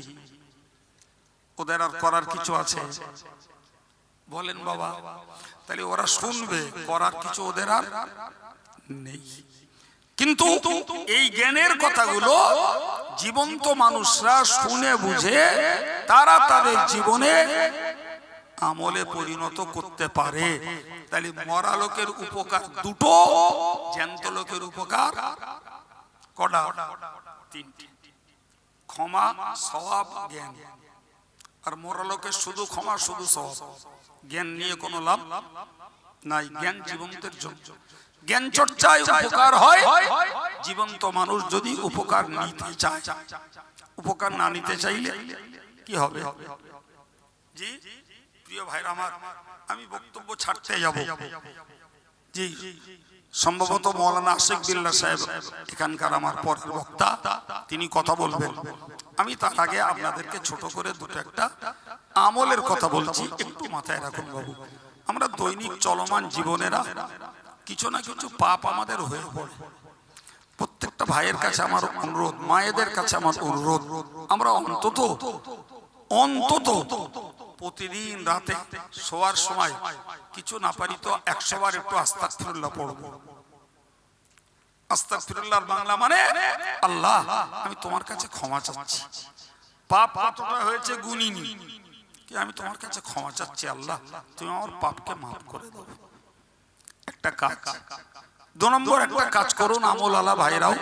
ওদের আর করার কিছু আছে? বলেন বাবা, তাহলে ওরা শুনবে, করার কিছু ওদের আর নেই। কিন্তু এই জ্ঞানের কথাগুলো জীবন্ত মানুষরা শুনে বুঝে তারা তাদের জীবনে আমলে পরিণত করতে পারে। তাহলে মরা লোকের উপকার দুটো, জ্যান্ত লোকের উপকার কটা? তিনটি। ক্ষমা, সওয়াব, জ্ঞান। আর মরা লোকের শুধু ক্ষমা, শুধু সওয়াব, জ্ঞান নিয়ে কোনো লাভ নাই। জ্ঞান জীবন্তের জন্য, জ্ঞান চর্চায় উপকার হয়। জীবন্ত মানুষ যদি উপকার নিতে চায়, উপকার না নিতে চাইলে কি হবে? জি প্রিয় ভাইরা আমার, আমি বক্তব্য ছাড়তে যাব। জি সম্ভবত মৌলানা আশিক বিল্লাহ সাহেব এখানকার আমার পরের বক্তা, তিনি কথা বলবেন। আমি তার আগে আপনাদেরকে ছোট করে দুটো একটা আমলের কথা বলছি, একটু মাথায় রাখুন বাবু। আমরা দৈনিক চলমান জীবনেরা কিছু না কিছু পাপ আমাদের হয়ে পড়ে। প্রত্যেকটা ভাইয়ের কাছে আমার অনুরোধ, মায়েদের কাছে আমার অনুরোধ, আমরা অন্তত প্রতিদিন রাতে শোয়ার সময় কিছু না পারি তো 100 বার একটু আস্তাগফিরুল্লাহ পড়ব। আস্তাগফিরুল্লাহর বাংলা মানে আল্লাহ আমি তোমার কাছে ক্ষমা চাচ্ছি, পাপ কতটা হয়েছে গুনিনি, কি আমি তোমার কাছে ক্ষমা চাচ্ছি, আল্লাহ তুমি আমার পাপকে মাফ করে দাও। একটা কাজ। 2 নম্বর একটা কাজ করুন আমল আলা ভাইরাও,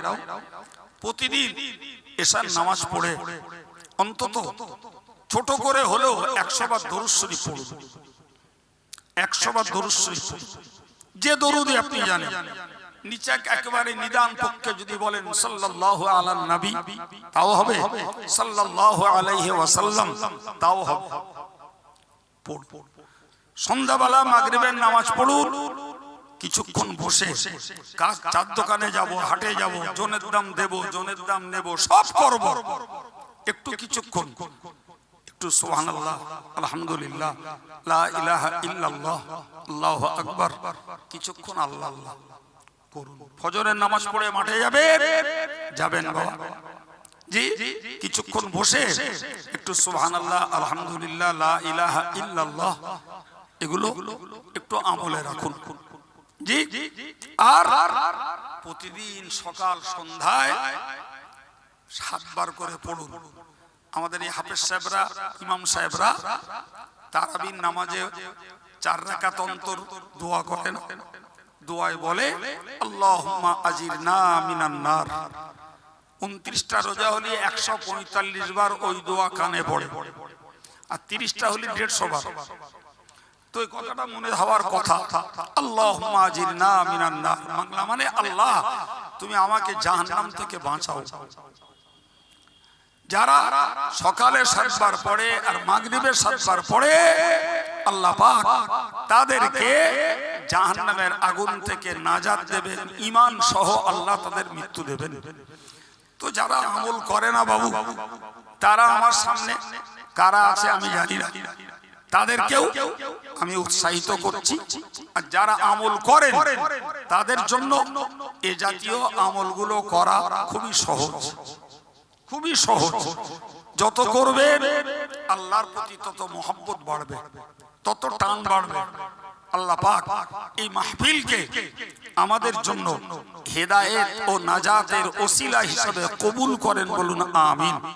প্রতিদিন এশার নামাজ পড়ে অন্তত ছোট করে হলেও 100 বার দরুদ শরীফ পড়ুন। 100 বার দরুদ শরীফ, যে দরুদই আপনি জানেন। নিচে একেবারে নিদান পক্ষে যদি বলেন সাল্লাল্লাহু আলান নবী তাও হবে, সাল্লাল্লাহু আলাইহি ওয়াসাল্লাম তাও হবে। সন্ধ্যাবেলা মাগরিবের নামাজ পড়ুন, কিছুক্ষণ বসে কাজ, চার দোকানে যাব, হাটে যাব, জনের দাম দেব, জনের দাম নেব, সব করব। একটু কিছুক্ষণ একটু সুবহানাল্লাহ, আলহামদুলিল্লাহ, লা ইলাহা ইল্লাল্লাহ, আল্লাহু আকবার, কিছুক্ষণ আল্লাহ আল্লাহ করুন। ফজরের নামাজ পড়ে মাঠে যাবেন বাবা, জি কিছুক্ষণ বসে একটু সুবহানাল্লাহ, আলহামদুলিল্লাহ, লা ইলাহা ইল্লাল্লাহ এগুলো একটু আমলে রাখুন। জি আর প্রতিদিন সকাল সন্ধ্যায় 7 বার করে পড়ুন। আমাদের এই হাফেজ সাহেবরা, ইমাম সাহেবরা তারাবির নামাজে 4 রাকাত অন্তর দোয়া করেন, দোয়ায় বলে আল্লাহুম্মা আজিরনা মিনান নার। 29টা রোজা হলে 145 বার ওই দোয়া কানে পড়ে, আর 30টা হলে 150 বার। তো এই কথাটা মনে হওয়ার কথা, আল্লাহুম্মা আজিরনা মিনান নার বাংলা মানে আল্লাহ তুমি আমাকে জাহান্নাম থেকে বাঁচাও। যারা সকালে 7 বার পড়ে আর মাগরিবে 7 বার পড়ে, আল্লাহ পাক তাদেরকে জাহান্নামের আগুন থেকে নাজাত দেবেন, ঈমান সহ আল্লাহ তাদের মৃত্যু দেবেন। তো যারা আমল করে না বাবু, তারা আমার সামনে কারা আছে আমি জানি না, তাদেরকেও আমি উৎসাহিত করছি। আর যারা আমল করেন তাদের জন্য এ জাতীয় আমলগুলো করা খুবই সহজ, খুবই সহজ। যত করবেন আল্লাহর প্রতি তত মহব্বত বাড়বে, তত টান বাড়বে। আল্লাহ পাক এই মাহফিলকে আমাদের জন্য হেদায়েত ও নাজাতের ওসিলা হিসেবে কবুল করেন, বলুন আমিন।